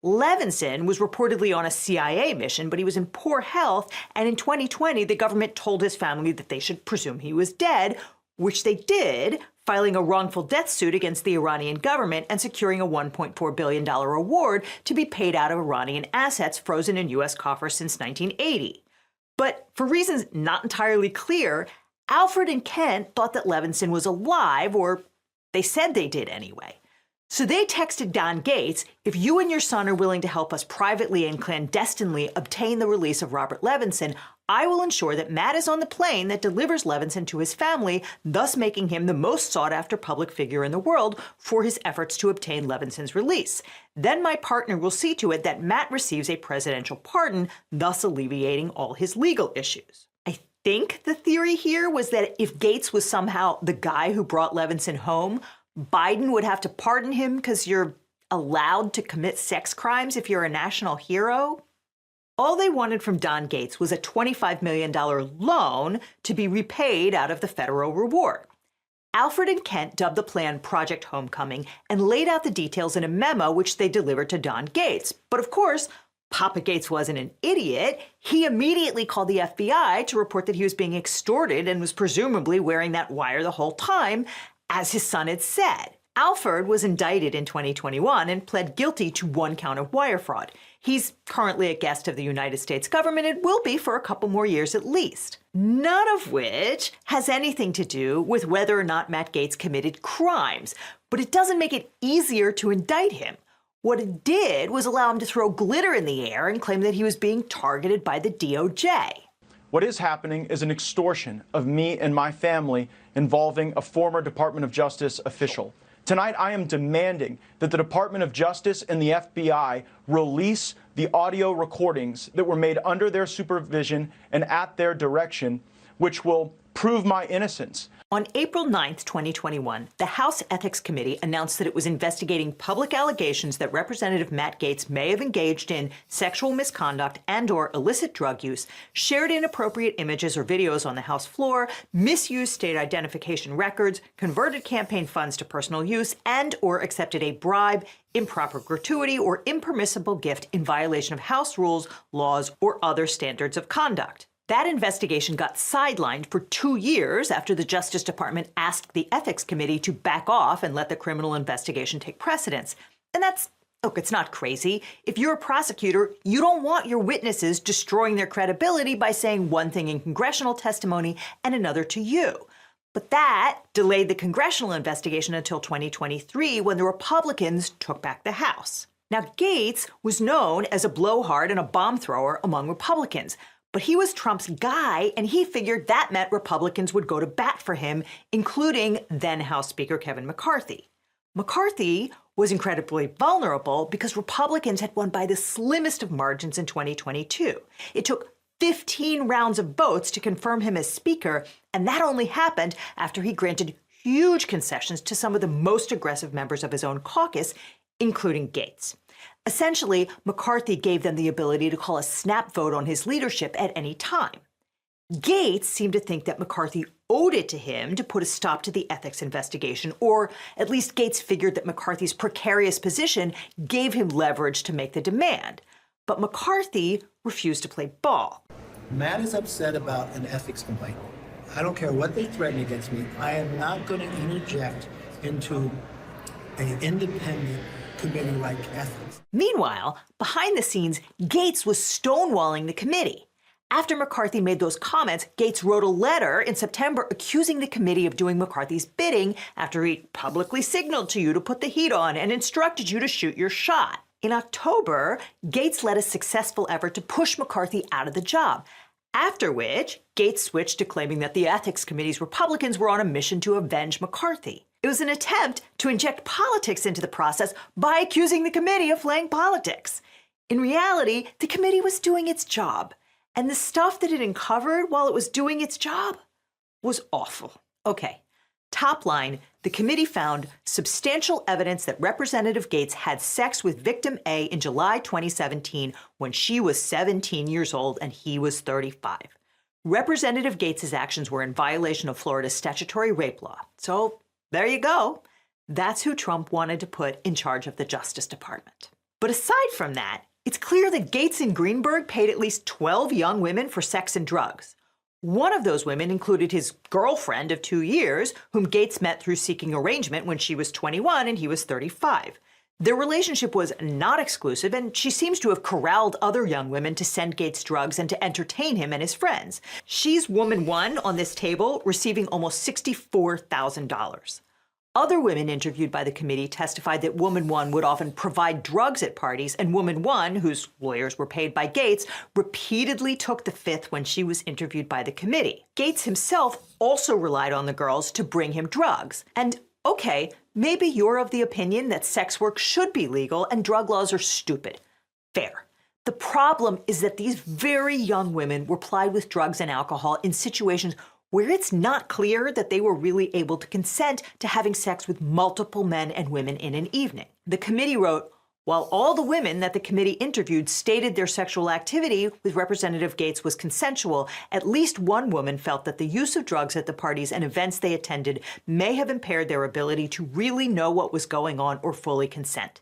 Levinson was reportedly on a CIA mission, but he was in poor health, and in 2020, the government told his family that they should presume he was dead, which they did, filing a wrongful death suit against the Iranian government and securing a $1.4 billion award to be paid out of Iranian assets frozen in U.S. coffers since 1980. But for reasons not entirely clear, Alfred and Kent thought that Levinson was alive, or they said they did anyway. So they texted Don Gaetz, if you and your son are willing to help us privately and clandestinely obtain the release of Robert Levinson, I will ensure that Matt is on the plane that delivers Levinson to his family, thus making him the most sought-after public figure in the world for his efforts to obtain Levinson's release. Then my partner will see to it that Matt receives a presidential pardon, thus alleviating all his legal issues. I think the theory here was that if Gaetz was somehow the guy who brought Levinson home, Biden would have to pardon him because you're allowed to commit sex crimes if you're a national hero. All they wanted from Don Gaetz was a $25 million loan to be repaid out of the federal reward. Alfred and Kent dubbed the plan Project Homecoming and laid out the details in a memo which they delivered to Don Gaetz. But of course, Papa Gaetz wasn't an idiot. He immediately called the FBI to report that he was being extorted and was presumably wearing that wire the whole time, as his son had said. Alford was indicted in 2021 and pled guilty to 1 count of wire fraud. He's currently a guest of the United States government and will be for a couple more years at least. None of which has anything to do with whether or not Matt Gaetz committed crimes, but it doesn't make it easier to indict him. What it did was allow him to throw glitter in the air and claim that he was being targeted by the DOJ. What is happening is an extortion of me and my family involving a former Department of Justice official. Tonight, I am demanding that the Department of Justice and the FBI release the audio recordings that were made under their supervision and at their direction, which will prove my innocence. On April 9th, 2021, the House Ethics Committee announced that it was investigating public allegations that Representative Matt Gaetz may have engaged in sexual misconduct and/or illicit drug use, shared inappropriate images or videos on the House floor, misused state identification records, converted campaign funds to personal use, and/or accepted a bribe, improper gratuity, or impermissible gift in violation of House rules, laws, or other standards of conduct. That investigation got sidelined for 2 years after the Justice Department asked the Ethics Committee to back off and let the criminal investigation take precedence. And that's, look, it's not crazy. If you're a prosecutor, you don't want your witnesses destroying their credibility by saying one thing in congressional testimony and another to you. But that delayed the congressional investigation until 2023 when the Republicans took back the House. Now, Gaetz was known as a blowhard and a bomb thrower among Republicans. But he was Trump's guy, and he figured that meant Republicans would go to bat for him, including then House Speaker Kevin McCarthy. McCarthy was incredibly vulnerable because Republicans had won by the slimmest of margins in 2022. It took 15 rounds of votes to confirm him as Speaker, and that only happened after he granted huge concessions to some of the most aggressive members of his own caucus, including Gaetz. Essentially, McCarthy gave them the ability to call a snap vote on his leadership at any time. Gaetz seemed to think that McCarthy owed it to him to put a stop to the ethics investigation, or at least Gaetz figured that McCarthy's precarious position gave him leverage to make the demand. But McCarthy refused to play ball. Matt is upset about an ethics complaint. I don't care what they threaten against me. I am not going to interject into an independent committee like ethics. Meanwhile, behind the scenes, Gaetz was stonewalling the committee. After McCarthy made those comments, Gates wrote a letter in September accusing the committee of doing McCarthy's bidding after he publicly signaled to you to put the heat on and instructed you to shoot your shot. In October, Gates led a successful effort to push McCarthy out of the job, after which Gates switched to claiming that the Ethics Committee's Republicans were on a mission to avenge McCarthy. It was an attempt to inject politics into the process by accusing the committee of playing politics. In reality, the committee was doing its job, and the stuff that it uncovered while it was doing its job was awful. Okay, top line, the committee found substantial evidence that Representative Gates had sex with victim A in July 2017 when she was 17 years old and he was 35. Representative Gates' actions were in violation of Florida's statutory rape law. So there you go. That's who Trump wanted to put in charge of the Justice Department. But aside from that, it's clear that Gates and Greenberg paid at least 12 young women for sex and drugs. One of those women included his girlfriend of 2 years, whom Gates met through seeking arrangement when she was 21 and he was 35. Their relationship was not exclusive, and she seems to have corralled other young women to send Gates drugs and to entertain him and his friends. She's woman one on this table, receiving almost $64,000. Other women interviewed by the committee testified that woman one would often provide drugs at parties, and woman one, whose lawyers were paid by Gates, repeatedly took the fifth when she was interviewed by the committee. Gates himself also relied on the girls to bring him drugs. And okay, maybe you're of the opinion that sex work should be legal and drug laws are stupid. Fair. The problem is that these very young women were plied with drugs and alcohol in situations where it's not clear that they were really able to consent to having sex with multiple men and women in an evening. The committee wrote, while all the women that the committee interviewed stated their sexual activity with Representative Gates was consensual, at least one woman felt that the use of drugs at the parties and events they attended may have impaired their ability to really know what was going on or fully consent.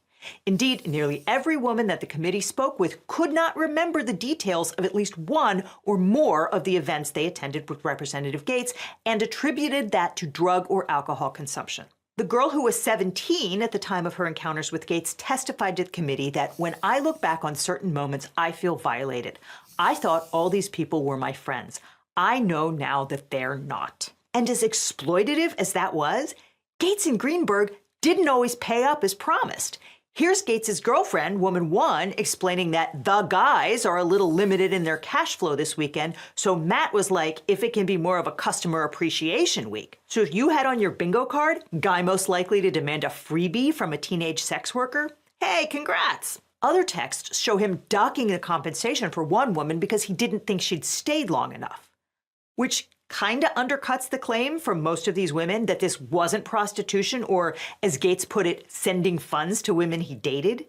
Indeed, nearly every woman that the committee spoke with could not remember the details of at least one or more of the events they attended with Representative Gates and attributed that to drug or alcohol consumption. The girl who was 17 at the time of her encounters with Gates testified to the committee that when I look back on certain moments, I feel violated. I thought all these people were my friends. I know now that they're not. And as exploitative as that was, Gates and Greenberg didn't always pay up as promised. Here's Gates' girlfriend, woman one, explaining that the guys are a little limited in their cash flow this weekend, so Matt was like, if it can be more of a customer appreciation week. So if you had on your bingo card, guy most likely to demand a freebie from a teenage sex worker, hey, congrats. Other texts show him docking the compensation for one woman because he didn't think she'd stayed long enough, which kinda undercuts the claim from most of these women that this wasn't prostitution or, as Gates put it, sending funds to women he dated.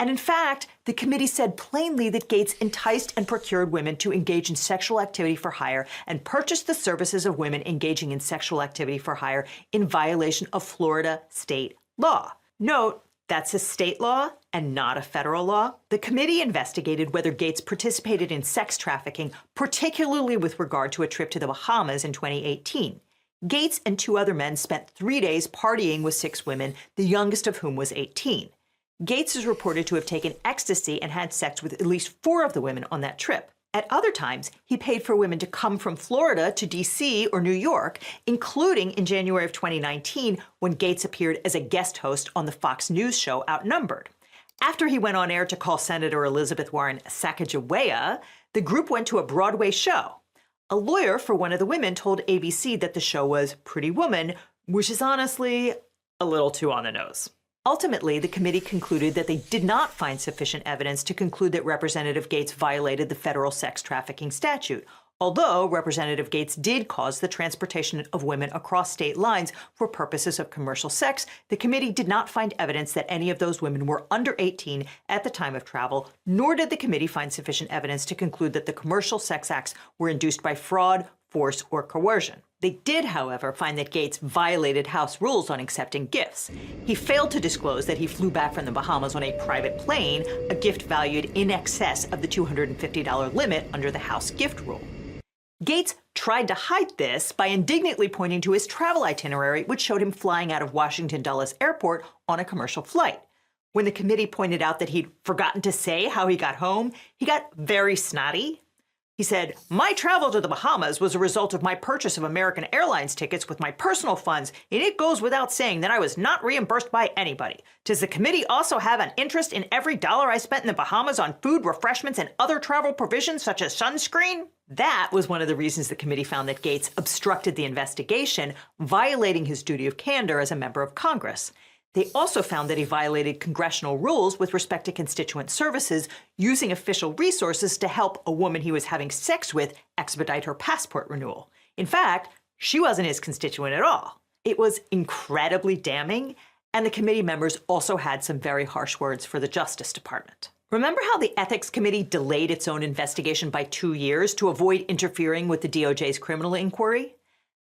And in fact, the committee said plainly that Gates enticed and procured women to engage in sexual activity for hire and purchased the services of women engaging in sexual activity for hire in violation of Florida state law. Note, that's a state law and not a federal law. The committee investigated whether Gates participated in sex trafficking, particularly with regard to a trip to the Bahamas in 2018. Gates and two other men spent 3 days partying with 6 women, the youngest of whom was 18. Gates is reported to have taken ecstasy and had sex with at least 4 of the women on that trip. At other times, he paid for women to come from Florida to D.C. or New York, including in January of 2019 when Gates appeared as a guest host on the Fox News show Outnumbered. After he went on air to call Senator Elizabeth Warren Sacagawea, the group went to a Broadway show. A lawyer for one of the women told ABC that the show was Pretty Woman, which is honestly a little too on the nose. Ultimately, the committee concluded that they did not find sufficient evidence to conclude that Representative Gates violated the federal sex trafficking statute, although Representative Gates did cause the transportation of women across state lines for purposes of commercial sex. The committee did not find evidence that any of those women were under 18 at the time of travel, nor did the committee find sufficient evidence to conclude that the commercial sex acts were induced by fraud, force, or coercion. They did, however, find that Gates violated House rules on accepting gifts. He failed to disclose that he flew back from the Bahamas on a private plane, a gift valued in excess of the $250 limit under the House gift rule. Gates tried to hide this by indignantly pointing to his travel itinerary, which showed him flying out of Washington Dulles Airport on a commercial flight. When the committee pointed out that he'd forgotten to say how he got home, he got very snotty. He said, "My travel to the Bahamas was a result of my purchase of American Airlines tickets with my personal funds, and it goes without saying that I was not reimbursed by anybody. Does the committee also have an interest in every dollar I spent in the Bahamas on food, refreshments, and other travel provisions such as sunscreen?" That was one of the reasons the committee found that Gates obstructed the investigation, violating his duty of candor as a member of Congress. They also found that he violated congressional rules with respect to constituent services, using official resources to help a woman he was having sex with expedite her passport renewal. In fact, she wasn't his constituent at all. It was incredibly damning, and the committee members also had some very harsh words for the Justice Department. Remember how the Ethics Committee delayed its own investigation by 2 years to avoid interfering with the DOJ's criminal inquiry?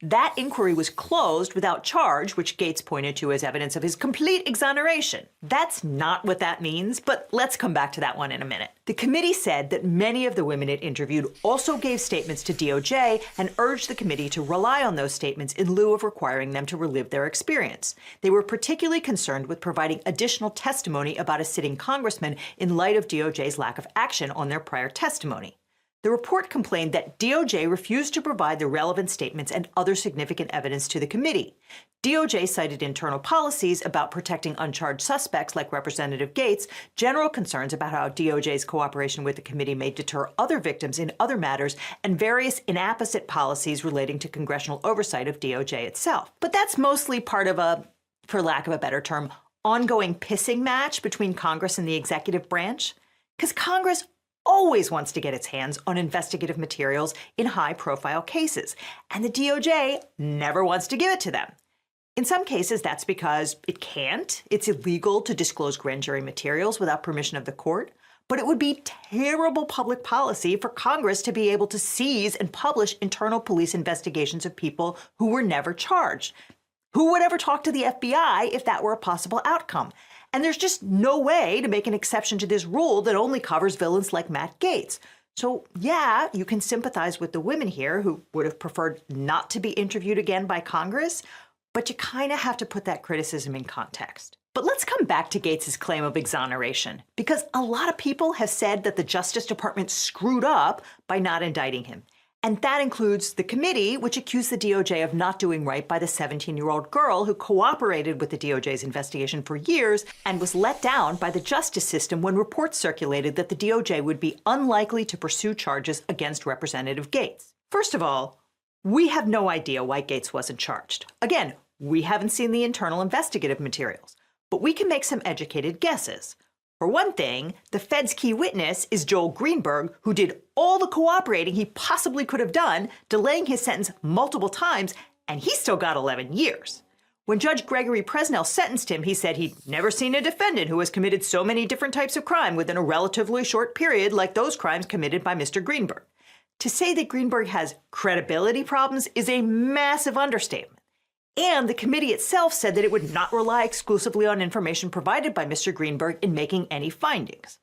That inquiry was closed without charge, which Gates pointed to as evidence of his complete exoneration. That's not what that means, but let's come back to that one in a minute. The committee said that many of the women it interviewed also gave statements to DOJ and urged the committee to rely on those statements in lieu of requiring them to relive their experience. They were particularly concerned with providing additional testimony about a sitting congressman in light of DOJ's lack of action on their prior testimony. The report complained that DOJ refused to provide the relevant statements and other significant evidence to the committee. DOJ cited internal policies about protecting uncharged suspects like Representative Gates, general concerns about how DOJ's cooperation with the committee may deter other victims in other matters, and various inapposite policies relating to congressional oversight of DOJ itself. But that's mostly part of a, for lack of a better term, ongoing pissing match between Congress and the executive branch. Because Congress always wants to get its hands on investigative materials in high-profile cases, and the DOJ never wants to give it to them. In some cases, that's because it can't. It's illegal to disclose grand jury materials without permission of the court, but it would be terrible public policy for Congress to be able to seize and publish internal police investigations of people who were never charged. Who would ever talk to the FBI if that were a possible outcome? And there's just no way to make an exception to this rule that only covers villains like Matt Gaetz. So yeah, you can sympathize with the women here who would have preferred not to be interviewed again by Congress, but you kind of have to put that criticism in context. But let's come back to Gaetz's claim of exoneration, because a lot of people have said that the Justice Department screwed up by not indicting him. And that includes the committee, which accused the DOJ of not doing right by the 17-year-old girl who cooperated with the DOJ's investigation for years and was let down by the justice system when reports circulated that the DOJ would be unlikely to pursue charges against Representative Gaetz. First of all, we have no idea why Gaetz wasn't charged. Again, we haven't seen the internal investigative materials, but we can make some educated guesses. For one thing, the Fed's key witness is Joel Greenberg, who did all the cooperating he possibly could have done, delaying his sentence multiple times, and he still got 11 years. When Judge Gregory Presnell sentenced him, he said he'd never seen a defendant who has committed so many different types of crime within a relatively short period like those crimes committed by Mr. Greenberg. To say that Greenberg has credibility problems is a massive understatement. And the committee itself said that it would not rely exclusively on information provided by Mr. Greenberg in making any findings.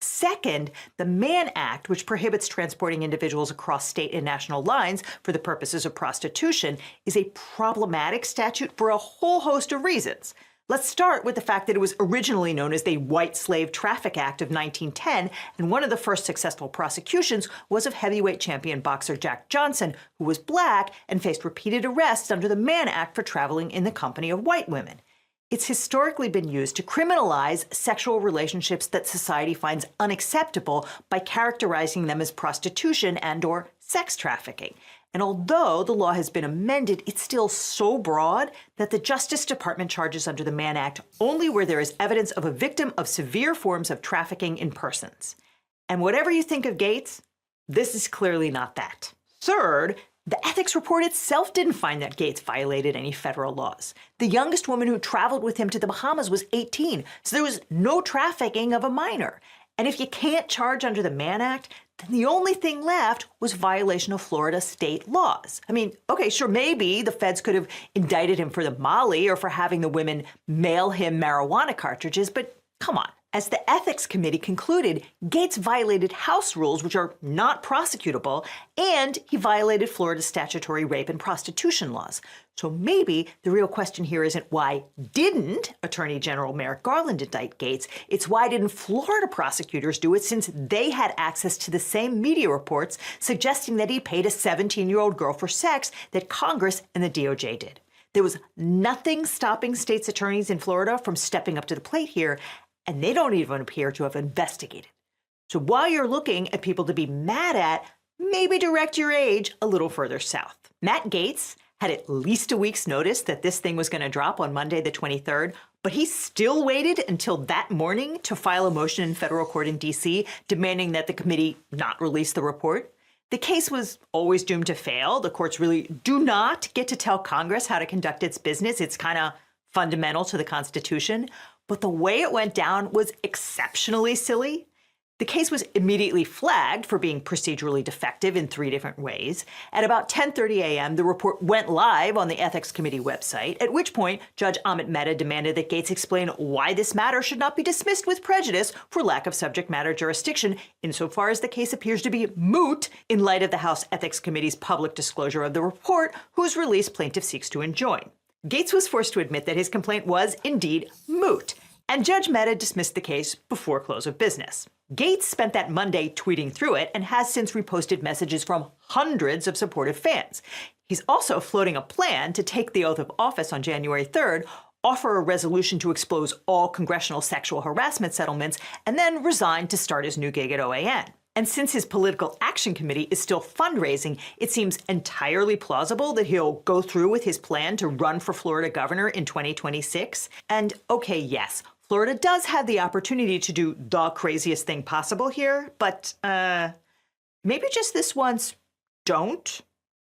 Second, the Mann Act, which prohibits transporting individuals across state and national lines for the purposes of prostitution, is a problematic statute for a whole host of reasons. Let's start with the fact that it was originally known as the White Slave Traffic Act of 1910, and one of the first successful prosecutions was of heavyweight champion boxer Jack Johnson, who was black and faced repeated arrests under the Mann Act for traveling in the company of white women. It's historically been used to criminalize sexual relationships that society finds unacceptable by characterizing them as prostitution and/or sex trafficking. And although the law has been amended, it's still so broad that the Justice Department charges under the Mann Act only where there is evidence of a victim of severe forms of trafficking in persons. And whatever you think of Gaetz, this is clearly not that. Third, the ethics report itself didn't find that Gaetz violated any federal laws. The youngest woman who traveled with him to the Bahamas was 18, so there was no trafficking of a minor. And if you can't charge under the Mann Act, then the only thing left was violation of Florida state laws. I mean, okay, sure, maybe the feds could have indicted him for the Molly or for having the women mail him marijuana cartridges, but come on, As the Ethics Committee concluded, Gates violated House rules, which are not prosecutable, and he violated Florida's statutory rape and prostitution laws. So maybe the real question here isn't why didn't Attorney General Merrick Garland indict Gates, it's why didn't Florida prosecutors do it, since they had access to the same media reports suggesting that he paid a 17-year-old girl for sex that Congress and the DOJ did. There was nothing stopping states' attorneys in Florida from stepping up to the plate here, and they don't even appear to have investigated. So while you're looking at people to be mad at, maybe direct your age a little further south. Matt Gaetz had at least a week's notice that this thing was going to drop on Monday the 23rd, but he still waited until that morning to file a motion in federal court in D.C. demanding that the committee not release the report. The case was always doomed to fail. The courts really do not get to tell Congress how to conduct its business. It's kind of fundamental to the Constitution. But the way it went down was exceptionally silly. The case was immediately flagged for being procedurally defective in 3 different ways. At about 10:30 a.m., the report went live on the Ethics Committee website, at which point Judge Amit Mehta demanded that Gates explain why this matter should not be dismissed with prejudice for lack of subject matter jurisdiction, insofar as the case appears to be moot in light of the House Ethics Committee's public disclosure of the report, whose release plaintiff seeks to enjoin. Gates was forced to admit that his complaint was indeed moot, and Judge Mehta dismissed the case before close of business. Gates spent that Monday tweeting through it and has since reposted messages from hundreds of supportive fans. He's also floating a plan to take the oath of office on January 3rd, offer a resolution to expose all congressional sexual harassment settlements, and then resign to start his new gig at OAN. And since his political action committee is still fundraising, it seems entirely plausible that he'll go through with his plan to run for Florida governor in 2026. And okay, yes, Florida does have the opportunity to do the craziest thing possible here, but maybe just this once, don't.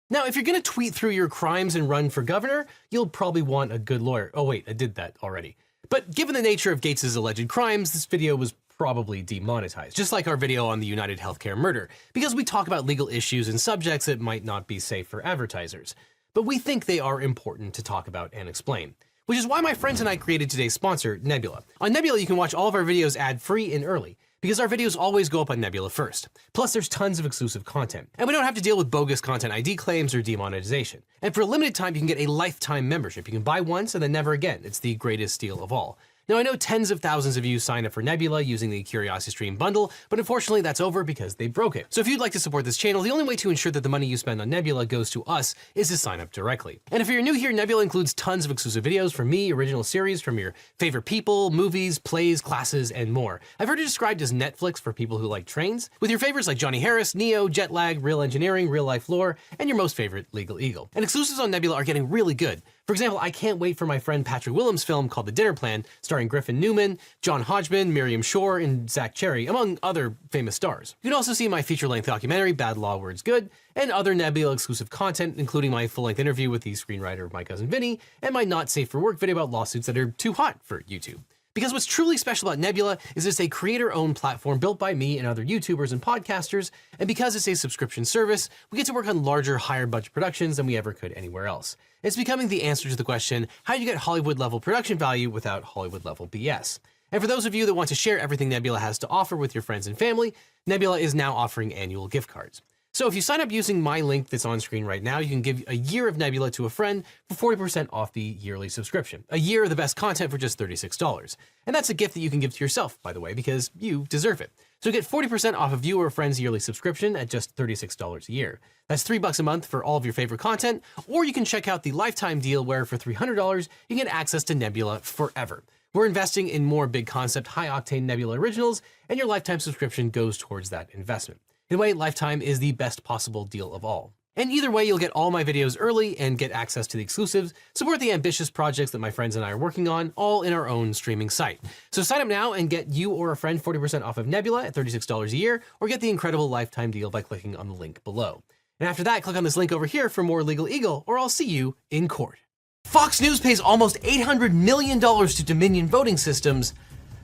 Now, if you're going to tweet through your crimes and run for governor, you'll probably want a good lawyer. Oh wait, I did that already. But given the nature of Gates' alleged crimes, this video was probably demonetized, just like our video on the United Healthcare murder, because we talk about legal issues and subjects that might not be safe for advertisers. But we think they are important to talk about and explain. Which is why my friends and I created today's sponsor, Nebula. On Nebula, you can watch all of our videos ad-free and early, because our videos always go up on Nebula first. Plus, there's tons of exclusive content. And we don't have to deal with bogus content ID claims or demonetization. And for a limited time, you can get a lifetime membership. You can buy once and then never again. It's the greatest deal of all. Now, I know tens of thousands of you signed up for Nebula using the CuriosityStream bundle, but unfortunately that's over because they broke it. So if you'd like to support this channel, the only way to ensure that the money you spend on Nebula goes to us is to sign up directly. And if you're new here, Nebula includes tons of exclusive videos from me, original series from your favorite people, movies, plays, classes, and more. I've heard it described as Netflix for people who like trains, with your favorites like Johnny Harris, Neo, Jet Lag, Real Engineering, Real Life Lore, and your most favorite Legal Eagle. And exclusives on Nebula are getting really good. For example, I can't wait for my friend Patrick Willems' film called The Dinner Plan, starring Griffin Newman, John Hodgman, Miriam Shore, and Zach Cherry, among other famous stars. You can also see my feature-length documentary, Bad Law Words Good, and other Nebula exclusive content, including my full-length interview with the screenwriter of My Cousin Vinny, and my Not Safe for Work video about lawsuits that are too hot for YouTube. Because what's truly special about Nebula is it's a creator-owned platform built by me and other YouTubers and podcasters, and because it's a subscription service, we get to work on larger, higher-budget productions than we ever could anywhere else. It's becoming the answer to the question, how do you get Hollywood-level production value without Hollywood-level BS? And for those of you that want to share everything Nebula has to offer with your friends and family, Nebula is now offering annual gift cards. So if you sign up using my link that's on screen right now, you can give a year of Nebula to a friend for 40% off the yearly subscription. A year of the best content for just $36. And that's a gift that you can give to yourself, by the way, because you deserve it. So get 40% off of you or a friend's yearly subscription at just $36 a year. That's $3 a month for all of your favorite content, or you can check out the lifetime deal where for $300, you get access to Nebula forever. We're investing in more big concept, high octane Nebula originals, and your lifetime subscription goes towards that investment. In a way, lifetime is the best possible deal of all. And either way, you'll get all my videos early and get access to the exclusives, support the ambitious projects that my friends and I are working on, all in our own streaming site. So sign up now and get you or a friend 40% off of Nebula at $36 a year, or get the incredible lifetime deal by clicking on the link below. And after that, click on this link over here for more Legal Eagle, or I'll see you in court. Fox News pays almost $800 million to Dominion Voting Systems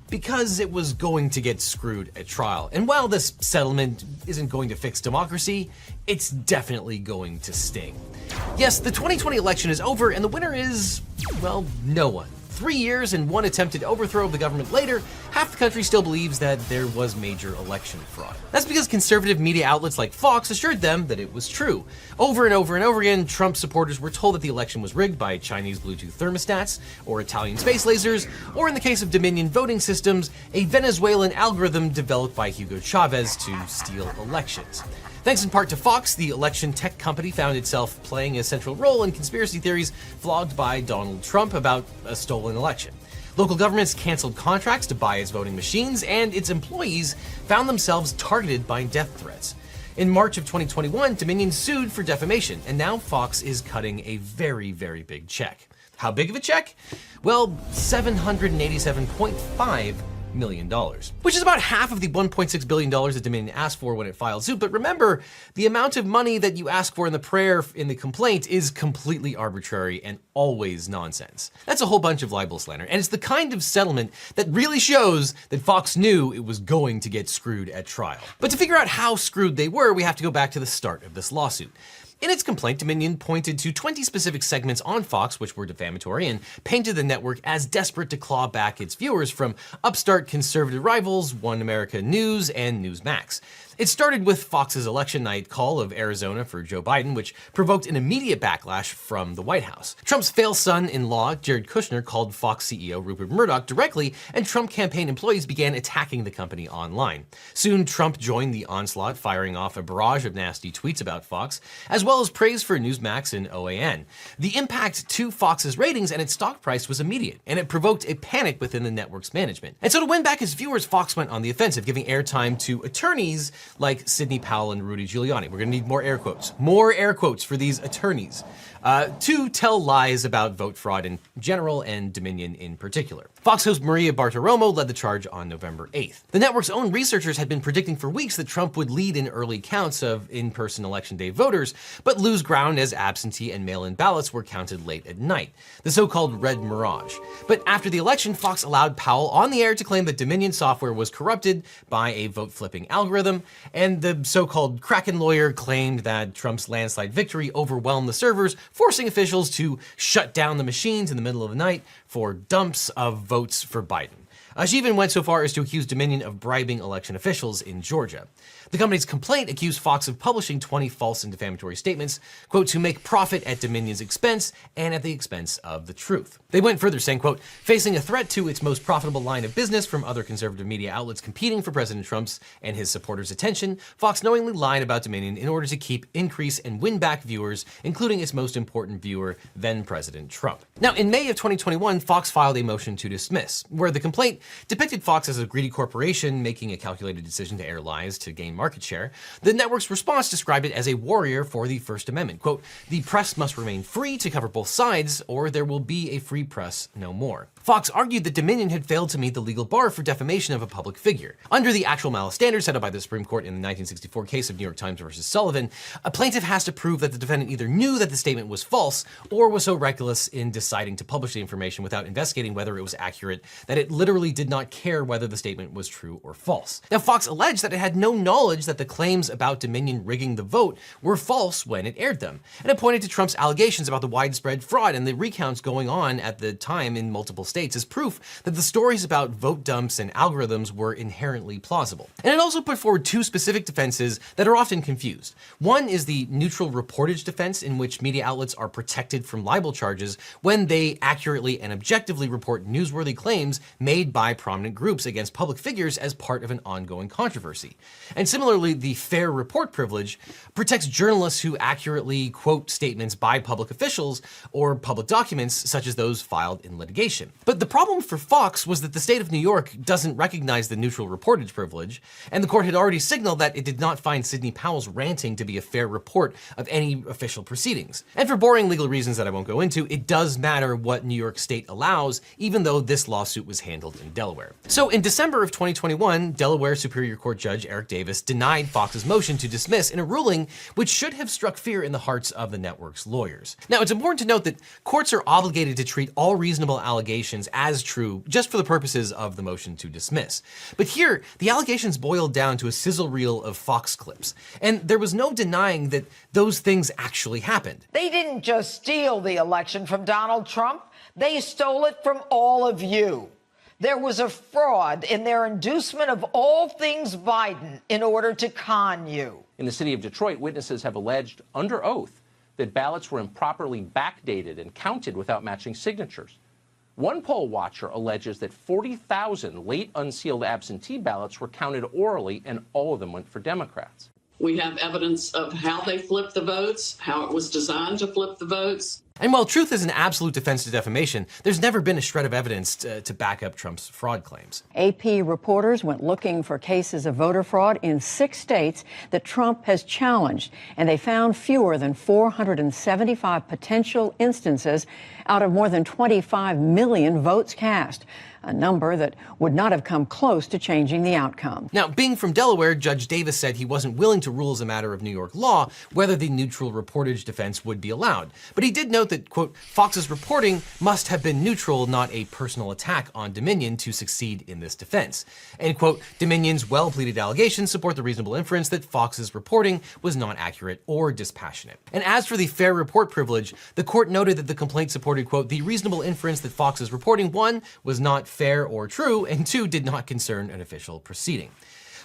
because it was going to get screwed at trial. And while this settlement isn't going to fix democracy, it's definitely going to sting. Yes, the 2020 election is over and the winner is, well, no one. 3 years and one attempted overthrow of the government later, half the country still believes that there was major election fraud. That's because conservative media outlets like Fox assured them that it was true. Over and over and over again, Trump supporters were told that the election was rigged by Chinese Bluetooth thermostats, or Italian space lasers, or in the case of Dominion voting systems, a Venezuelan algorithm developed by Hugo Chavez to steal elections. Thanks in part to Fox, the election tech company found itself playing a central role in conspiracy theories flogged by Donald Trump about a stolen election. Local governments canceled contracts to buy its voting machines, and its employees found themselves targeted by death threats. In March of 2021, Dominion sued for defamation, and now Fox is cutting a very, very big check. How big of a check? Well, $787.5 million, which is about half of the $1.6 billion that Dominion asked for when it filed suit. But remember, the amount of money that you ask for in the prayer in the complaint is completely arbitrary and always nonsense. That's a whole bunch of libel slander, and it's the kind of settlement that really shows that Fox knew it was going to get screwed at trial. But to figure out how screwed they were, we have to go back to the start of this lawsuit. In its complaint, Dominion pointed to 20 specific segments on Fox which were defamatory and painted the network as desperate to claw back its viewers from upstart conservative rivals One America News and Newsmax. It started with Fox's election night call of Arizona for Joe Biden, which provoked an immediate backlash from the White House. Trump's failed son-in-law, Jared Kushner, called Fox CEO Rupert Murdoch directly, and Trump campaign employees began attacking the company online. Soon, Trump joined the onslaught, firing off a barrage of nasty tweets about Fox, as well as praise for Newsmax and OAN. The impact to Fox's ratings and its stock price was immediate, and it provoked a panic within the network's management. And so to win back its viewers, Fox went on the offensive, giving airtime to attorneys like Sidney Powell and Rudy Giuliani. We're gonna need more air quotes for these attorneys, to tell lies about vote fraud in general and Dominion in particular. Fox host Maria Bartiromo led the charge on November 8th. The network's own researchers had been predicting for weeks that Trump would lead in early counts of in-person election day voters, but lose ground as absentee and mail-in ballots were counted late at night, the so-called red mirage. But after the election, Fox allowed Powell on the air to claim that Dominion software was corrupted by a vote-flipping algorithm, and the so-called Kraken lawyer claimed that Trump's landslide victory overwhelmed the servers, forcing officials to shut down the machines in the middle of the night for dumps of votes for Biden. She even went so far as to accuse Dominion of bribing election officials in Georgia. The company's complaint accused Fox of publishing 20 false and defamatory statements, quote, to make profit at Dominion's expense and at the expense of the truth. They went further, saying, quote, facing a threat to its most profitable line of business from other conservative media outlets competing for President Trump's and his supporters' attention, Fox knowingly lied about Dominion in order to keep, increase, and win back viewers, including its most important viewer, then President Trump. Now, in May of 2021, Fox filed a motion to dismiss, where the complaint depicted Fox as a greedy corporation making a calculated decision to air lies to gain market share. The network's response described it as a warrior for the First Amendment. Quote, the press must remain free to cover both sides, or there will be a free press no more. Fox argued that Dominion had failed to meet the legal bar for defamation of a public figure. Under the actual malice standard set up by the Supreme Court in the 1964 case of New York Times versus Sullivan, a plaintiff has to prove that the defendant either knew that the statement was false or was so reckless in deciding to publish the information without investigating whether it was accurate that it literally did not care whether the statement was true or false. Now, Fox alleged that it had no knowledge that the claims about Dominion rigging the vote were false when it aired them, and it pointed to Trump's allegations about the widespread fraud and the recounts going on at the time in multiple states as proof that the stories about vote dumps and algorithms were inherently plausible. And it also put forward two specific defenses that are often confused. One is the neutral reportage defense, in which media outlets are protected from libel charges when they accurately and objectively report newsworthy claims made by prominent groups against public figures as part of an ongoing controversy. And similarly, the fair report privilege protects journalists who accurately quote statements by public officials or public documents such as those filed in litigation. But the problem for Fox was that the state of New York doesn't recognize the neutral reportage privilege, and the court had already signaled that it did not find Sidney Powell's ranting to be a fair report of any official proceedings. And for boring legal reasons that I won't go into, it does matter what New York State allows, even though this lawsuit was handled in Delaware. So in December of 2021, Delaware Superior Court Judge Eric Davis denied Fox's motion to dismiss in a ruling which should have struck fear in the hearts of the network's lawyers. Now, it's important to note that courts are obligated to treat all reasonable allegations as true just for the purposes of the motion to dismiss. But here, the allegations boiled down to a sizzle reel of Fox clips, and there was no denying that those things actually happened. They didn't just steal the election from Donald Trump. They stole it from all of you. There was a fraud in their inducement of all things Biden in order to con you. In the city of Detroit, witnesses have alleged under oath that ballots were improperly backdated and counted without matching signatures. One poll watcher alleges that 40,000 late unsealed absentee ballots were counted orally, and all of them went for Democrats. We have evidence of how they flipped the votes, how it was designed to flip the votes. And while truth is an absolute defense to defamation, there's never been a shred of evidence to back up Trump's fraud claims. AP reporters went looking for cases of voter fraud in 6 states that Trump has challenged, and they found fewer than 475 potential instances out of more than 25 million votes cast, a number that would not have come close to changing the outcome. Now, being from Delaware, Judge Davis said he wasn't willing to rule as a matter of New York law whether the neutral reportage defense would be allowed. But he did note that, quote, Fox's reporting must have been neutral, not a personal attack on Dominion to succeed in this defense. And, quote, Dominion's well-pleaded allegations support the reasonable inference that Fox's reporting was not accurate or dispassionate. And as for the fair report privilege, the court noted that the complaint supported, quote, the reasonable inference that Fox's reporting, 1, was not fair or true, and 2, did not concern an official proceeding.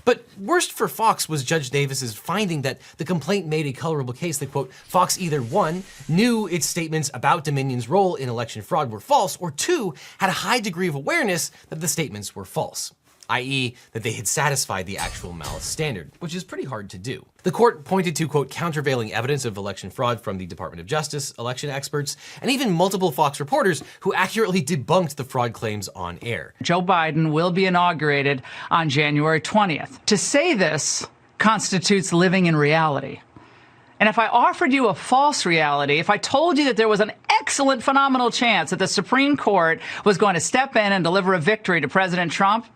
But worst for Fox was Judge Davis's finding that the complaint made a colorable case that, quote, Fox either 1, knew its statements about Dominion's role in election fraud were false, or 2, had a high degree of awareness that the statements were false, i.e. that they had satisfied the actual malice standard, which is pretty hard to do. The court pointed to, quote, countervailing evidence of election fraud from the Department of Justice, election experts, and even multiple Fox reporters who accurately debunked the fraud claims on air. Joe Biden will be inaugurated on January 20th. To say this constitutes living in reality. And if I offered you a false reality, if I told you that there was an excellent, phenomenal chance that the Supreme Court was going to step in and deliver a victory to President Trump,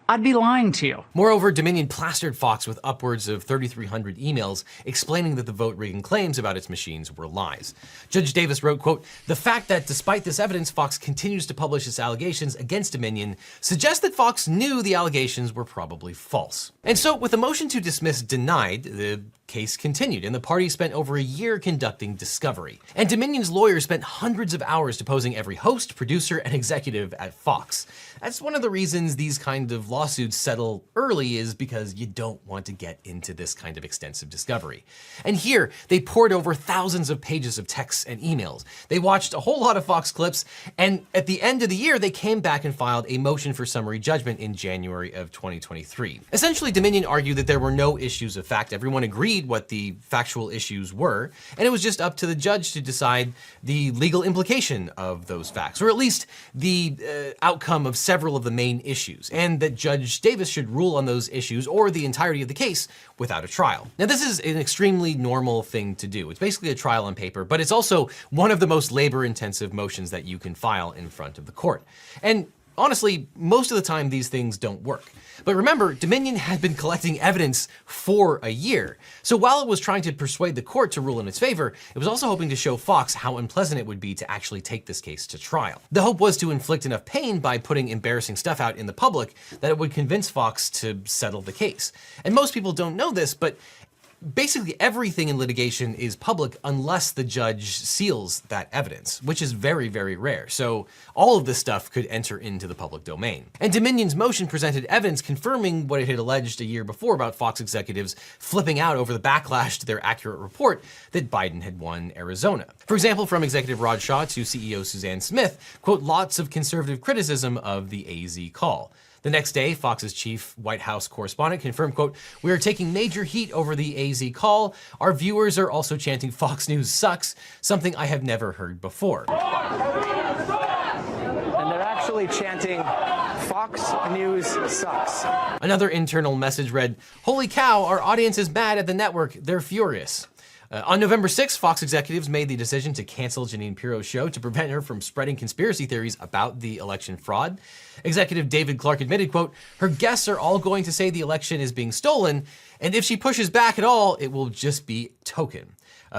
I'd be lying to you. Moreover, Dominion plastered Fox with upwards of 3,300 emails explaining that the vote rigging claims about its machines were lies. Judge Davis wrote, quote, the fact that despite this evidence, Fox continues to publish its allegations against Dominion suggests that Fox knew the allegations were probably false. And so, with a motion to dismiss denied, the case continued, and the parties spent over a year conducting discovery. And Dominion's lawyers spent hundreds of hours deposing every host, producer, and executive at Fox. That's one of the reasons these kind of lawsuits settle early, is because you don't want to get into this kind of extensive discovery. And here, they poured over thousands of pages of texts and emails. They watched a whole lot of Fox clips, and at the end of the year, they came back and filed a motion for summary judgment in January of 2023. Essentially, Dominion argued that there were no issues of fact. Everyone agreed what the factual issues were, and it was just up to the judge to decide the legal implication of those facts, or at least the outcome of several of the main issues, and that Judge Davis should rule on those issues or the entirety of the case without a trial. Now, this is an extremely normal thing to do. It's basically a trial on paper, but it's also one of the most labor-intensive motions that you can file in front of the court. And honestly, most of the time these things don't work. But remember, Dominion had been collecting evidence for a year. So while it was trying to persuade the court to rule in its favor, it was also hoping to show Fox how unpleasant it would be to actually take this case to trial. The hope was to inflict enough pain by putting embarrassing stuff out in the public that it would convince Fox to settle the case. And most people don't know this, but basically everything in litigation is public unless the judge seals that evidence, which is very, very rare. So all of this stuff could enter into the public domain. And Dominion's motion presented evidence confirming what it had alleged a year before about Fox executives flipping out over the backlash to their accurate report that Biden had won Arizona. For example, from executive Rod Shaw to CEO Suzanne Smith, quote, lots of conservative criticism of the AZ call. The next day, Fox's chief White House correspondent confirmed, quote, we are taking major heat over the AZ call. Our viewers are also chanting Fox News sucks, something I have never heard before. And they're actually chanting Fox News sucks. Another internal message read, holy cow, our audience is mad at the network. They're furious. On November 6th, Fox executives made the decision to cancel Jeanine Pirro's show to prevent her from spreading conspiracy theories about the election fraud. Executive David Clark admitted, quote, her guests are all going to say the election is being stolen, and if she pushes back at all, it will just be token.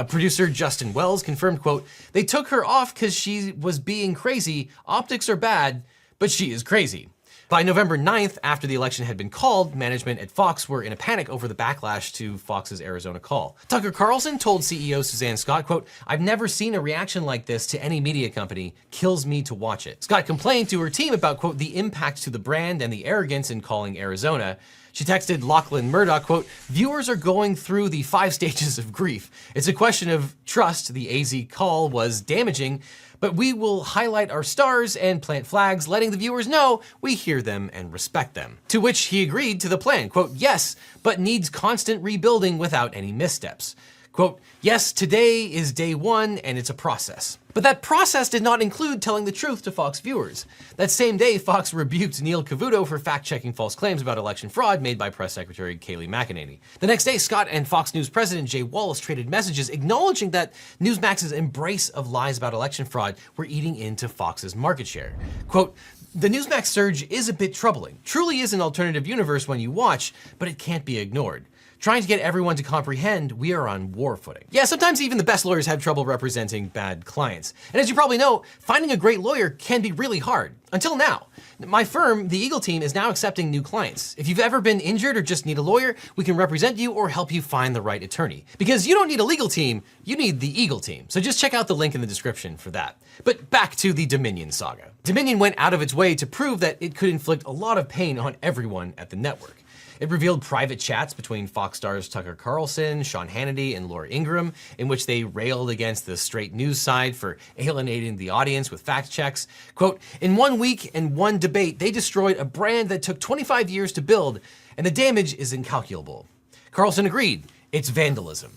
Producer Justin Wells confirmed, quote, they took her off because she was being crazy. Optics are bad, but she is crazy. By November 9th, after the election had been called, management at Fox were in a panic over the backlash to Fox's Arizona call. Tucker Carlson told CEO Suzanne Scott, quote, "I've never seen a reaction like this to any media company. Kills me to watch it." Scott complained to her team about, quote, the impact to the brand and the arrogance in calling Arizona. She texted Lachlan Murdoch, quote, "Viewers are going through the 5 stages of grief. It's a question of trust. The AZ call was damaging, but we will highlight our stars and plant flags, letting the viewers know we hear them and respect them." To which he agreed to the plan, quote, "Yes, but needs constant rebuilding without any missteps." Quote, "Yes, today is day 1 and it's a process." But that process did not include telling the truth to Fox viewers. That same day, Fox rebuked Neil Cavuto for fact-checking false claims about election fraud made by Press Secretary Kayleigh McEnany. The next day, Scott and Fox News president Jay Wallace traded messages acknowledging that Newsmax's embrace of lies about election fraud were eating into Fox's market share. Quote, "The Newsmax surge is a bit troubling. Truly is an alternative universe when you watch, but it can't be ignored. Trying to get everyone to comprehend, we are on war footing." Yeah, sometimes even the best lawyers have trouble representing bad clients. And as you probably know, finding a great lawyer can be really hard. Until now. My firm, the Eagle team, is now accepting new clients. If you've ever been injured or just need a lawyer, we can represent you or help you find the right attorney. Because you don't need a legal team, you need the Eagle team. So just check out the link in the description for that. But back to the Dominion saga. Dominion went out of its way to prove that it could inflict a lot of pain on everyone at the network. It revealed private chats between Fox stars Tucker Carlson, Sean Hannity, and Laura Ingraham, in which they railed against the straight news side for alienating the audience with fact checks. Quote, "In 1 week and 1 debate, they destroyed a brand that took 25 years to build, and the damage is incalculable." Carlson agreed, "It's vandalism."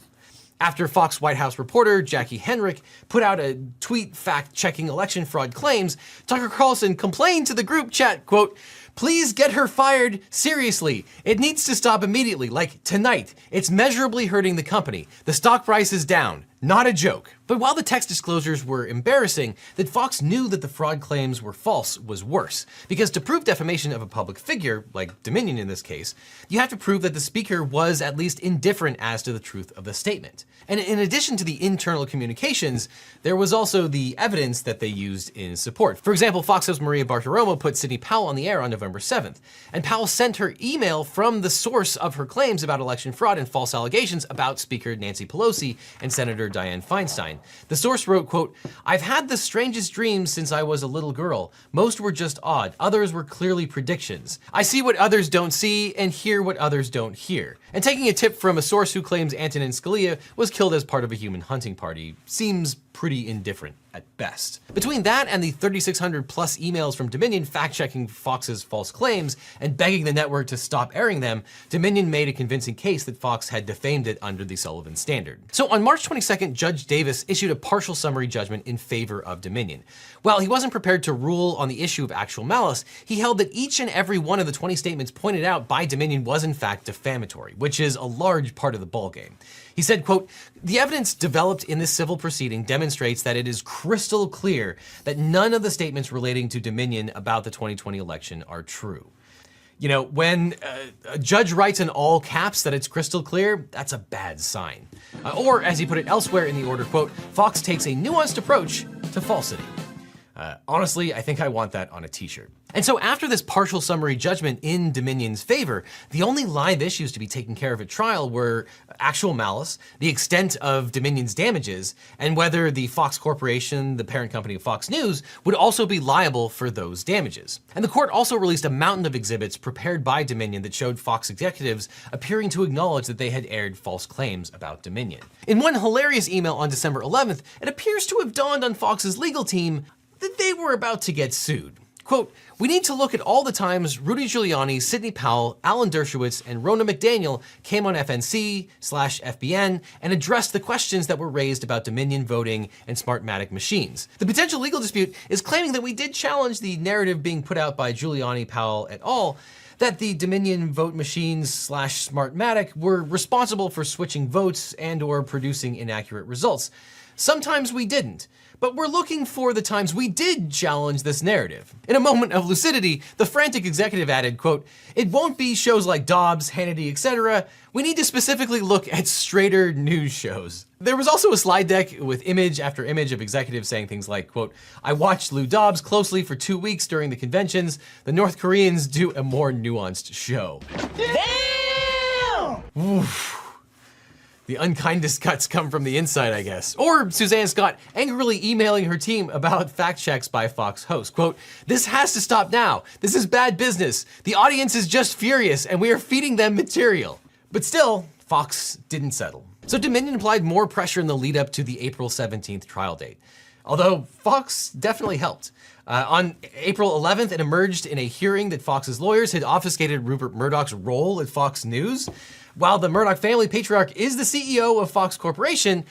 After Fox White House reporter Jackie Henrich put out a tweet fact-checking election fraud claims, Tucker Carlson complained to the group chat, quote, "Please get her fired, seriously. It needs to stop immediately, like tonight. It's measurably hurting the company. The stock price is down. Not a joke." But while the text disclosures were embarrassing, that Fox knew that the fraud claims were false was worse. Because to prove defamation of a public figure, like Dominion in this case, you have to prove that the speaker was at least indifferent as to the truth of the statement. And in addition to the internal communications, there was also the evidence that they used in support. For example, Fox host Maria Bartiromo put Sidney Powell on the air on November 7th, and Powell sent her email from the source of her claims about election fraud and false allegations about Speaker Nancy Pelosi and Senator Dianne Feinstein. The source wrote, quote, "I've had the strangest dreams since I was a little girl. Most were just odd. Others were clearly predictions. I see what others don't see and hear what others don't hear." And taking a tip from a source who claims Antonin Scalia was killed as part of a human hunting party seems pretty indifferent at best. Between that and the 3,600 plus emails from Dominion fact-checking Fox's false claims and begging the network to stop airing them, Dominion made a convincing case that Fox had defamed it under the Sullivan Standard. So on March 22nd, Judge Davis issued a partial summary judgment in favor of Dominion. While he wasn't prepared to rule on the issue of actual malice, he held that each and every one of the 20 statements pointed out by Dominion was in fact defamatory, which is a large part of the ballgame. He said, quote, "The evidence developed in this civil proceeding demonstrates that it is crystal clear that none of the statements relating to Dominion about the 2020 election are true." You know, when a judge writes in all caps that it's crystal clear, that's a bad sign. Or, as he put it elsewhere in the order, quote, "Fox takes a nuanced approach to falsity." Honestly, I think I want that on a t-shirt. And so after this partial summary judgment in Dominion's favor, the only live issues to be taken care of at trial were actual malice, the extent of Dominion's damages, and whether the Fox Corporation, the parent company of Fox News, would also be liable for those damages. And the court also released a mountain of exhibits prepared by Dominion that showed Fox executives appearing to acknowledge that they had aired false claims about Dominion. In one hilarious email on December 11th, it appears to have dawned on Fox's legal team that they were about to get sued. Quote, "We need to look at all the times Rudy Giuliani, Sidney Powell, Alan Dershowitz, and Ronna McDaniel came on FNC/FBN and addressed the questions that were raised about Dominion voting and Smartmatic machines. The potential legal dispute is claiming that we did challenge the narrative being put out by Giuliani, Powell et al., that the Dominion vote machines/Smartmatic were responsible for switching votes and or producing inaccurate results. Sometimes we didn't, but we're looking for the times we did challenge this narrative. In a moment of lucidity, the frantic executive added, quote, "It won't be shows like Dobbs, Hannity, etc. We need to specifically look at straighter news shows." There was also a slide deck with image after image of executives saying things like, quote, "I watched Lou Dobbs closely for 2 weeks during the conventions. The North Koreans do a more nuanced show." Damn! Oof. The unkindest cuts come from the inside, I guess. Or Suzanne Scott angrily emailing her team about fact checks by Fox hosts. Quote, "This has to stop now. This is bad business. The audience is just furious and we are feeding them material." But still, Fox didn't settle. So Dominion applied more pressure in the lead up to the April 17th trial date. Although Fox definitely helped. On April 11th, it emerged in a hearing that Fox's lawyers had obfuscated Rupert Murdoch's role at Fox News. While the Murdoch family patriarch is the CEO of Fox Corporation,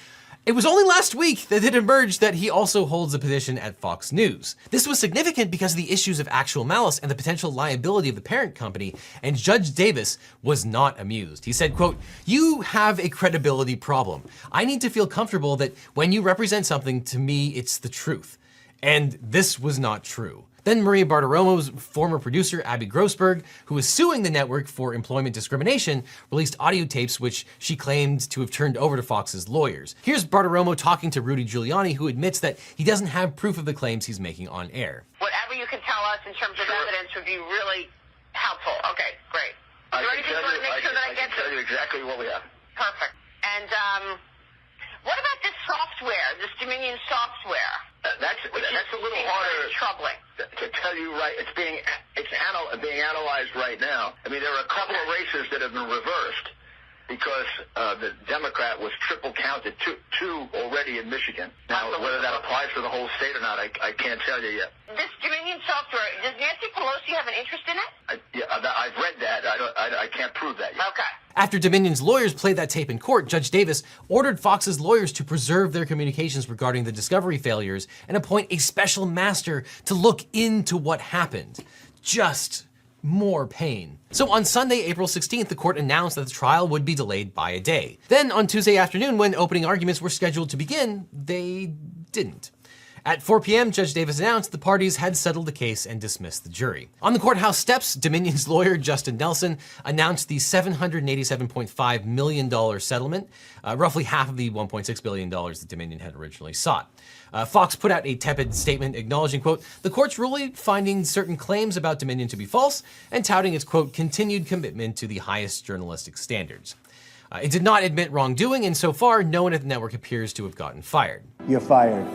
it was only last week that it emerged that he also holds a position at Fox News. This was significant because of the issues of actual malice and the potential liability of the parent company, and Judge Davis was not amused. He said, quote, "You have a credibility problem. I need to feel comfortable that when you represent something, to me, it's the truth." And this was not true. Then Maria Bartiromo's former producer, Abby Grossberg, who was suing the network for employment discrimination, released audio tapes which she claimed to have turned over to Fox's lawyers. Here's Bartiromo talking to Rudy Giuliani, who admits that he doesn't have proof of the claims he's making on air. Whatever you can tell us in terms of evidence would be really helpful. Okay, great. I can tell you exactly what we have. Perfect. And what about this software, this Dominion software? That's a little harder. Troubling to tell you. Right, it's being analyzed right now. I mean, there are a couple of races that have been reversed because the Democrat was triple counted, two already in Michigan. Now, whether that applies for the whole state or not, I can't tell you yet. This Dominion software, does Nancy Pelosi have an interest in it? I've read that. I can't prove that yet. Okay. After Dominion's lawyers played that tape in court, Judge Davis ordered Fox's lawyers to preserve their communications regarding the discovery failures and appoint a special master to look into what happened. Just more pain. So on Sunday, April 16th, the court announced that the trial would be delayed by a day. Then on Tuesday afternoon, when opening arguments were scheduled to begin, they didn't. At 4 p.m., Judge Davis announced the parties had settled the case and dismissed the jury. On the courthouse steps, Dominion's lawyer, Justin Nelson, announced the $787.5 million settlement, roughly half of the $1.6 billion that Dominion had originally sought. Fox put out a tepid statement acknowledging, quote, the court's ruling finding certain claims about Dominion to be false and touting its, quote, continued commitment to the highest journalistic standards. It did not admit wrongdoing, and so far, no one at the network appears to have gotten fired. You're fired.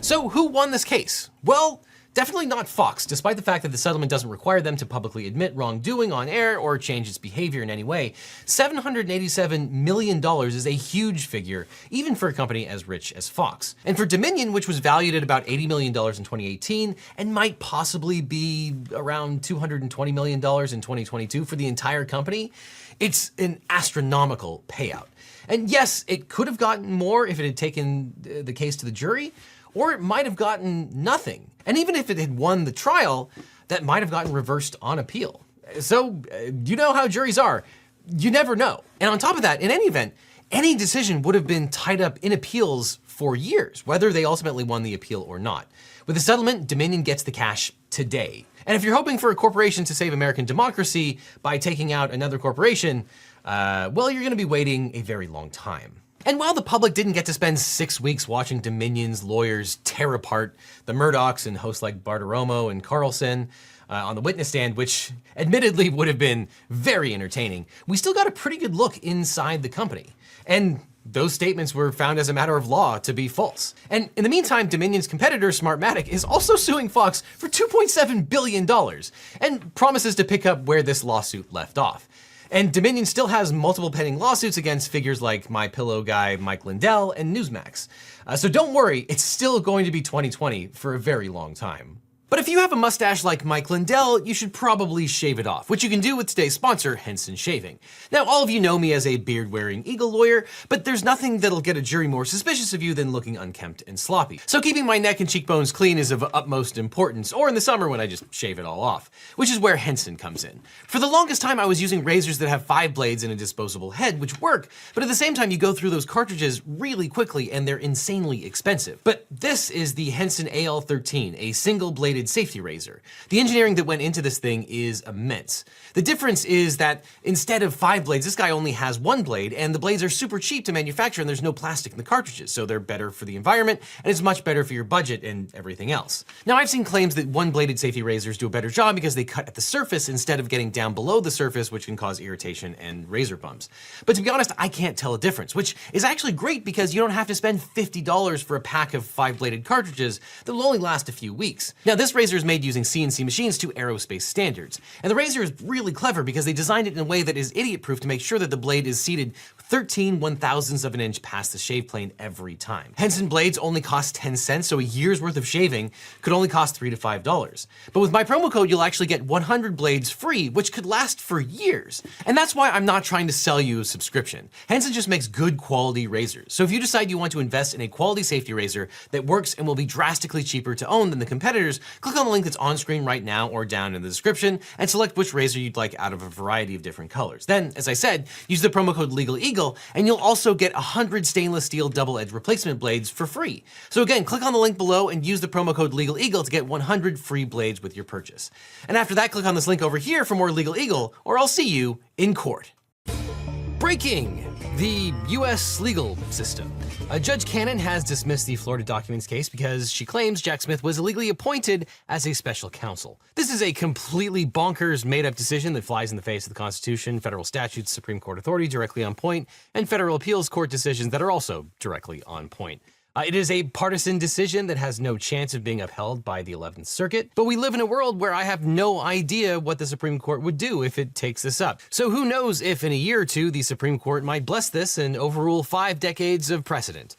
So who won this case? Well, definitely not Fox, despite the fact that the settlement doesn't require them to publicly admit wrongdoing on air or change its behavior in any way. $787 million is a huge figure, even for a company as rich as Fox. And for Dominion, which was valued at about $80 million in 2018 and might possibly be around $220 million in 2022 for the entire company, it's an astronomical payout. And yes, it could have gotten more if it had taken the case to the jury, or it might have gotten nothing. And even if it had won the trial, that might have gotten reversed on appeal. So you know how juries are. You never know. And on top of that, in any event, any decision would have been tied up in appeals for years, whether they ultimately won the appeal or not. With the settlement, Dominion gets the cash today. And if you're hoping for a corporation to save American democracy by taking out another corporation, well, you're gonna be waiting a very long time. And while the public didn't get to spend 6 weeks watching Dominion's lawyers tear apart the Murdochs and hosts like Bartiromo and Carlson on the witness stand, which admittedly would have been very entertaining, we still got a pretty good look inside the company. And those statements were found as a matter of law to be false. And in the meantime, Dominion's competitor, Smartmatic, is also suing Fox for $2.7 billion and promises to pick up where this lawsuit left off. And Dominion still has multiple pending lawsuits against figures like MyPillow guy Mike Lindell and Newsmax. So don't worry, it's still going to be 2020 for a very long time. But if you have a mustache like Mike Lindell, you should probably shave it off, which you can do with today's sponsor, Henson Shaving. Now, all of you know me as a beard-wearing Eagle lawyer, but there's nothing that'll get a jury more suspicious of you than looking unkempt and sloppy. So keeping my neck and cheekbones clean is of utmost importance, or in the summer when I just shave it all off, which is where Henson comes in. For the longest time, I was using razors that have 5 blades and a disposable head, which work, but at the same time, you go through those cartridges really quickly and they're insanely expensive. But this is the Henson AL13, a single-bladed safety razor. The engineering that went into this thing is immense. The difference is that instead of 5 blades, this guy only has 1 blade, and the blades are super cheap to manufacture and there's no plastic in the cartridges, so they're better for the environment and it's much better for your budget and everything else. Now, I've seen claims that 1-bladed safety razors do a better job because they cut at the surface instead of getting down below the surface, which can cause irritation and razor bumps. But to be honest, I can't tell a difference, which is actually great because you don't have to spend $50 for a pack of 5-bladed cartridges that will only last a few weeks. Now, this razor is made using CNC machines to aerospace standards, and the razor is really clever because they designed it in a way that is idiot-proof to make sure that the blade is seated 13 1/1000ths of an inch past the shave plane every time. Henson blades only cost 10 cents, so a year's worth of shaving could only cost $3 to $5. But with my promo code, you'll actually get 100 blades free, which could last for years. And that's why I'm not trying to sell you a subscription. Henson just makes good quality razors. So if you decide you want to invest in a quality safety razor that works and will be drastically cheaper to own than the competitors, click on the link that's on screen right now or down in the description and select which razor you'd like out of a variety of different colors. Then, as I said, use the promo code LegalEagle and you'll also get 100 stainless steel double-edged replacement blades for free. So again, click on the link below and use the promo code LegalEagle to get 100 free blades with your purchase. And after that, click on this link over here for more LegalEagle, or I'll see you in court. Breaking! The U.S. legal system. Judge Cannon has dismissed the Florida documents case because she claims Jack Smith was illegally appointed as a special counsel. This is a completely bonkers, made-up decision that flies in the face of the Constitution, federal statutes, Supreme Court authority directly on point, and federal appeals court decisions that are also directly on point. It is a partisan decision that has no chance of being upheld by the 11th Circuit, but we live in a world where I have no idea what the Supreme Court would do if it takes this up. So who knows if in a year or two the Supreme Court might bless this and overrule 5 decades of precedent.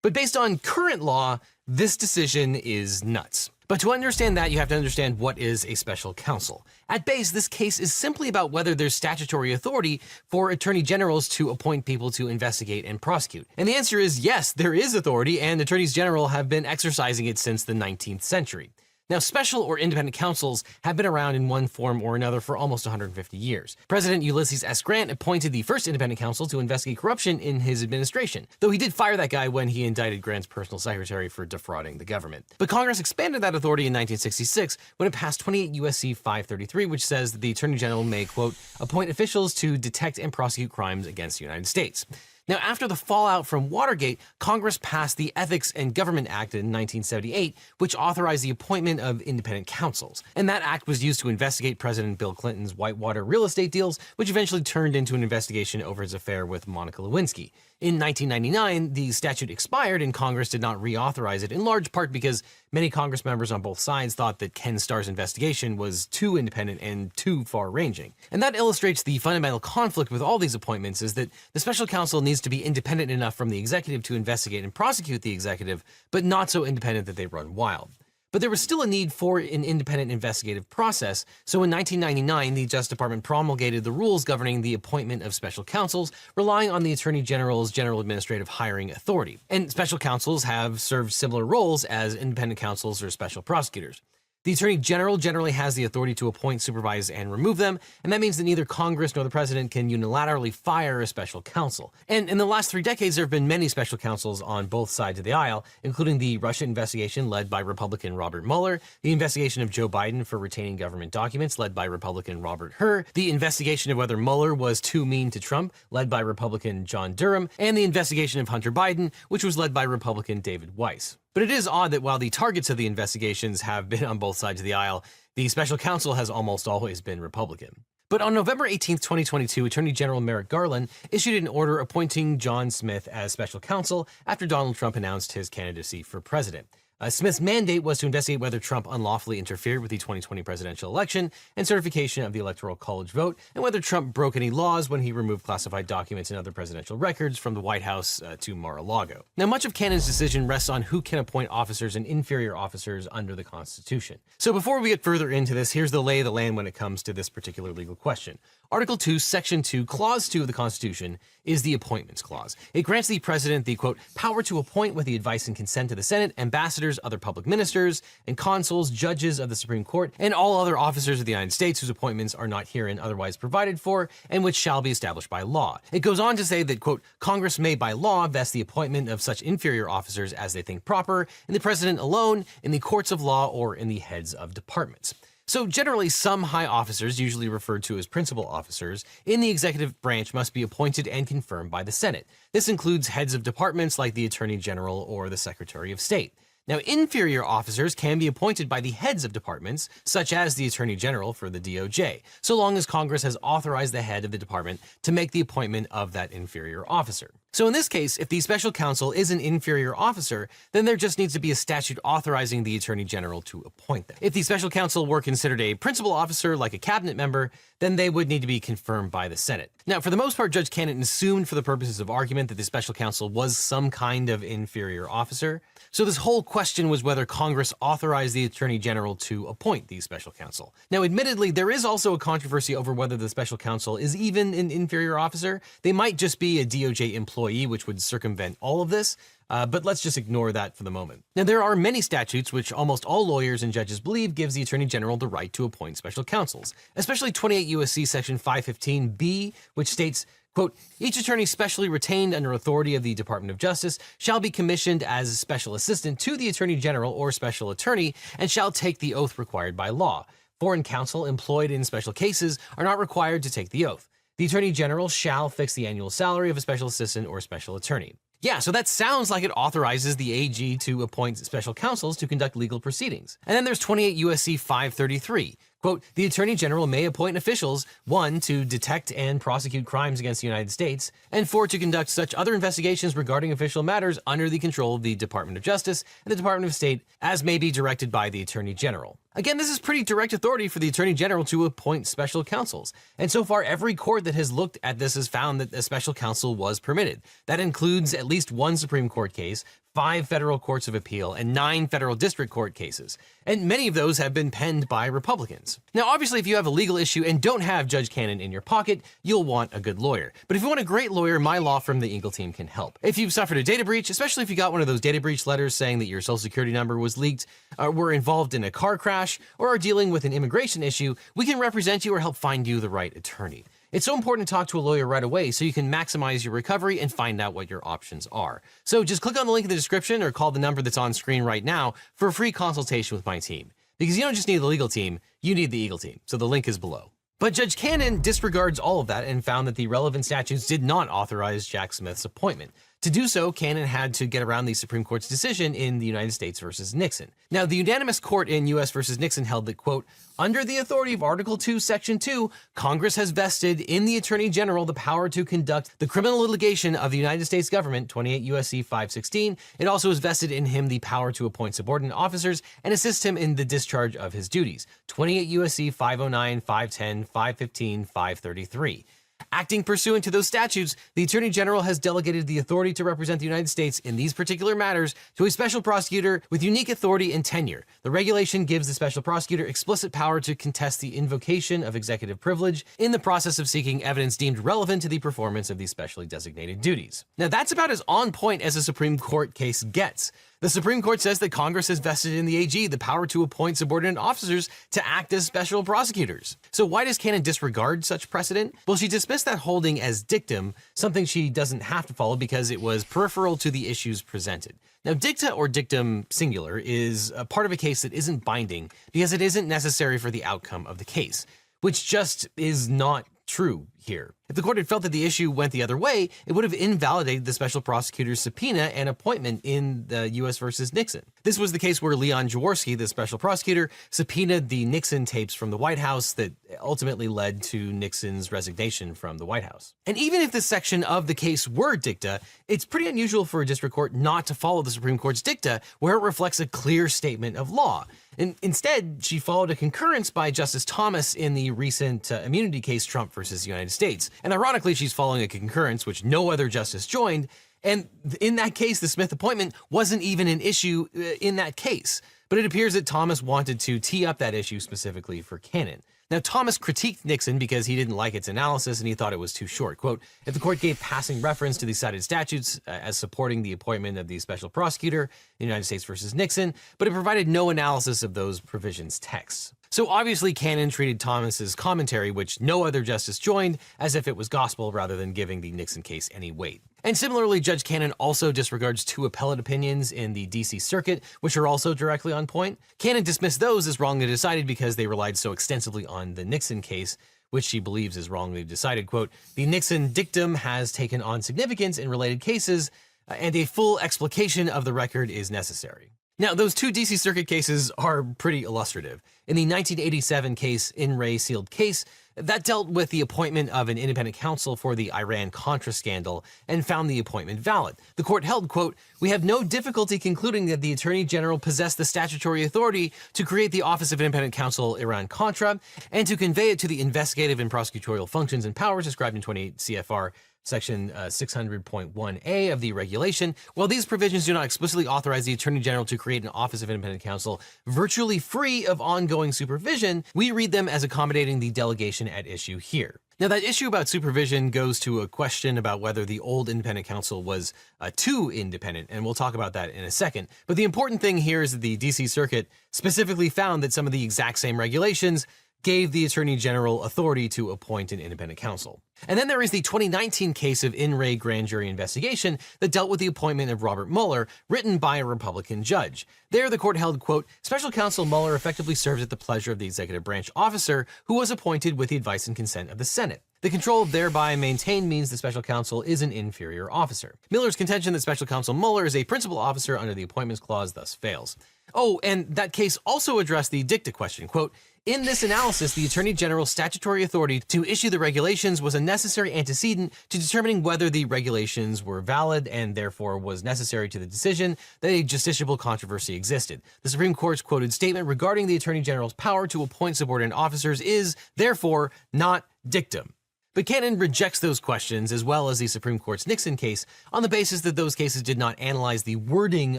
But based on current law, this decision is nuts. But to understand that, you have to understand what is a special counsel. At base, this case is simply about whether there's statutory authority for attorney generals to appoint people to investigate and prosecute. And the answer is yes, there is authority, and attorneys general have been exercising it since the 19th century. Now, special or independent counsels have been around in one form or another for almost 150 years. President Ulysses S. Grant appointed the first independent counsel to investigate corruption in his administration, though he did fire that guy when he indicted Grant's personal secretary for defrauding the government. But Congress expanded that authority in 1966 when it passed 28 U.S.C. 533, which says that the Attorney General may, quote, appoint officials to detect and prosecute crimes against the United States. Now, after the fallout from Watergate, Congress passed the Ethics and Government Act in 1978, which authorized the appointment of independent counsels. And that act was used to investigate President Bill Clinton's Whitewater real estate deals, which eventually turned into an investigation over his affair with Monica Lewinsky. In 1999, the statute expired and Congress did not reauthorize it, in large part because many Congress members on both sides thought that Ken Starr's investigation was too independent and too far-ranging. And that illustrates the fundamental conflict with all these appointments, is that the special counsel needs to be independent enough from the executive to investigate and prosecute the executive, but not so independent that they run wild. But there was still a need for an independent investigative process, so in 1999, the Justice Department promulgated the rules governing the appointment of special counsels, relying on the Attorney General's general administrative hiring authority. And special counsels have served similar roles as independent counsels or special prosecutors. The Attorney General generally has the authority to appoint, supervise, and remove them, and that means that neither Congress nor the President can unilaterally fire a special counsel. And in the last 3 decades, there have been many special counsels on both sides of the aisle, including the Russia investigation led by Republican Robert Mueller, the investigation of Joe Biden for retaining government documents led by Republican Robert Hur, the investigation of whether Mueller was too mean to Trump led by Republican John Durham, and the investigation of Hunter Biden, which was led by Republican David Weiss. But it is odd that while the targets of the investigations have been on both sides of the aisle, the special counsel has almost always been Republican. But on November 18, 2022, Attorney General Merrick Garland issued an order appointing John Smith as special counsel after Donald Trump announced his candidacy for president. Smith's mandate was to investigate whether Trump unlawfully interfered with the 2020 presidential election and certification of the Electoral College vote, and whether Trump broke any laws when he removed classified documents and other presidential records from the White House to Mar-a-Lago. Now, much of Cannon's decision rests on who can appoint officers and inferior officers under the Constitution. So before we get further into this, here's the lay of the land when it comes to this particular legal question. Article 2, Section 2, Clause 2 of the Constitution is the Appointments Clause. It grants the president the, quote, power to appoint with the advice and consent of the Senate, ambassadors, other public ministers, and consuls, judges of the Supreme Court, and all other officers of the United States whose appointments are not herein otherwise provided for, and which shall be established by law. It goes on to say that, quote, Congress may by law vest the appointment of such inferior officers as they think proper, in the president alone, in the courts of law, or in the heads of departments. So generally, some high officers, usually referred to as principal officers, in the executive branch must be appointed and confirmed by the Senate. This includes heads of departments like the Attorney General or the Secretary of State. Now, inferior officers can be appointed by the heads of departments, such as the Attorney General for the DOJ, so long as Congress has authorized the head of the department to make the appointment of that inferior officer. So in this case, if the special counsel is an inferior officer, then there just needs to be a statute authorizing the Attorney General to appoint them. If the special counsel were considered a principal officer, like a cabinet member, then they would need to be confirmed by the Senate. Now, for the most part, Judge Cannon assumed for the purposes of argument that the special counsel was some kind of inferior officer. So this whole question was whether Congress authorized the Attorney General to appoint the special counsel. Now, admittedly, there is also a controversy over whether the special counsel is even an inferior officer. They might just be a DOJ employee, which would circumvent all of this. But let's just ignore that for the moment. Now, there are many statutes which almost all lawyers and judges believe gives the Attorney General the right to appoint special counsels, especially 28 U.S.C. Section 515B, which states, quote, each attorney specially retained under authority of the Department of Justice shall be commissioned as a special assistant to the Attorney General or special attorney and shall take the oath required by law. Foreign counsel employed in special cases are not required to take the oath. The Attorney General shall fix the annual salary of a special assistant or special attorney. Yeah, so that sounds like it authorizes the AG to appoint special counsels to conduct legal proceedings. And then there's 28 U.S.C. 533. Quote, the Attorney General may appoint officials, 1, to detect and prosecute crimes against the United States, and 4, to conduct such other investigations regarding official matters under the control of the Department of Justice and the Department of State as may be directed by the Attorney General. Again, this is pretty direct authority for the Attorney General to appoint special counsels. And so far, every court that has looked at this has found that a special counsel was permitted. That includes at least 1 Supreme Court case, 5 federal courts of appeal, and 9 federal district court cases. And many of those have been penned by Republicans. Now, obviously, if you have a legal issue and don't have Judge Cannon in your pocket, you'll want a good lawyer. But if you want a great lawyer, my law firm, the Eagle Team, can help. If you've suffered a data breach, especially if you got one of those data breach letters saying that your social security number was leaked, were involved in a car crash, or are dealing with an immigration issue, we can represent you or help find you the right attorney. It's so important to talk to a lawyer right away so you can maximize your recovery and find out what your options are. So just click on the link in the description or call the number that's on screen right now for a free consultation with my team. Because you don't just need the legal team, you need the Eagle Team. So the link is below. But Judge Cannon disregards all of that and found that the relevant statutes did not authorize Jack Smith's appointment. To do so, Cannon had to get around the Supreme Court's decision in the United States versus Nixon. Now, the unanimous court in U.S. versus Nixon held that, quote, under the authority of Article 2, Section 2, Congress has vested in the Attorney General the power to conduct the criminal litigation of the United States government, 28 U.S.C. 516. It also has vested in him the power to appoint subordinate officers and assist him in the discharge of his duties, 28 U.S.C. 509, 510, 515, 533. Acting pursuant to those statutes, the Attorney General has delegated the authority to represent the United States in these particular matters to a special prosecutor with unique authority and tenure. The regulation gives the special prosecutor explicit power to contest the invocation of executive privilege in the process of seeking evidence deemed relevant to the performance of these specially designated duties. Now, that's about as on point as a Supreme Court case gets. The Supreme Court says that Congress has vested in the AG the power to appoint subordinate officers to act as special prosecutors. So why does Cannon disregard such precedent? Well, she dismissed that holding as dictum, something she doesn't have to follow because it was peripheral to the issues presented. Now, dicta or dictum singular is a part of a case that isn't binding because it isn't necessary for the outcome of the case, which just is not true here. If the court had felt that the issue went the other way, it would have invalidated the special prosecutor's subpoena and appointment in the U.S. versus Nixon. This was the case where Leon Jaworski, the special prosecutor, subpoenaed the Nixon tapes from the White House that ultimately led to Nixon's resignation from the White House. And even if this section of the case were dicta, it's pretty unusual for a district court not to follow the Supreme Court's dicta, where it reflects a clear statement of law. And instead, she followed a concurrence by Justice Thomas in the recent immunity case Trump versus United States. And ironically, she's following a concurrence which no other justice joined. And in that case, the Smith appointment wasn't even an issue in that case. But it appears that Thomas wanted to tee up that issue specifically for Cannon. Now, Thomas critiqued Nixon because he didn't like its analysis and he thought it was too short. Quote, if the court gave passing reference to the cited statutes as supporting the appointment of the special prosecutor in United States versus Nixon, but it provided no analysis of those provisions' texts. So obviously Cannon treated Thomas's commentary, which no other justice joined, as if it was gospel rather than giving the Nixon case any weight. And similarly, Judge Cannon also disregards two appellate opinions in the D.C. Circuit, which are also directly on point. Cannon dismissed those as wrongly decided because they relied so extensively on the Nixon case, which she believes is wrongly decided. Quote, the Nixon dictum has taken on significance in related cases, and a full explication of the record is necessary. Now, those two D.C. Circuit cases are pretty illustrative. In the 1987 case, In Re Sealed Case, that dealt with the appointment of an independent counsel for the Iran-Contra scandal and found the appointment valid. The court held, quote, we have no difficulty concluding that the Attorney General possessed the statutory authority to create the Office of Independent Counsel Iran-Contra and to convey it to the investigative and prosecutorial functions and powers described in 28 CFR Section 600.1a of the regulation. While these provisions do not explicitly authorize the Attorney General to create an Office of Independent Counsel virtually free of ongoing supervision, we read them as accommodating the delegation at issue here. Now, that issue about supervision goes to a question about whether the old independent counsel was too independent, and we'll talk about that in a second. But the important thing here is that the D.C. Circuit specifically found that some of the exact same regulations gave the Attorney General authority to appoint an independent counsel. And then there is the 2019 case of In Re grand jury investigation that dealt with the appointment of Robert Mueller, written by a Republican judge. There, the court held, quote, Special Counsel Mueller effectively serves at the pleasure of the executive branch officer who was appointed with the advice and consent of the Senate. The control thereby maintained means the special counsel is an inferior officer. Miller's contention that Special Counsel Mueller is a principal officer under the Appointments Clause thus fails. Oh, and that case also addressed the dicta question, quote, in this analysis, the Attorney General's statutory authority to issue the regulations was a necessary antecedent to determining whether the regulations were valid and therefore was necessary to the decision that a justiciable controversy existed. The Supreme Court's quoted statement regarding the Attorney General's power to appoint subordinate officers is, therefore, not dictum. But Cannon rejects those questions, as well as the Supreme Court's Nixon case, on the basis that those cases did not analyze the wording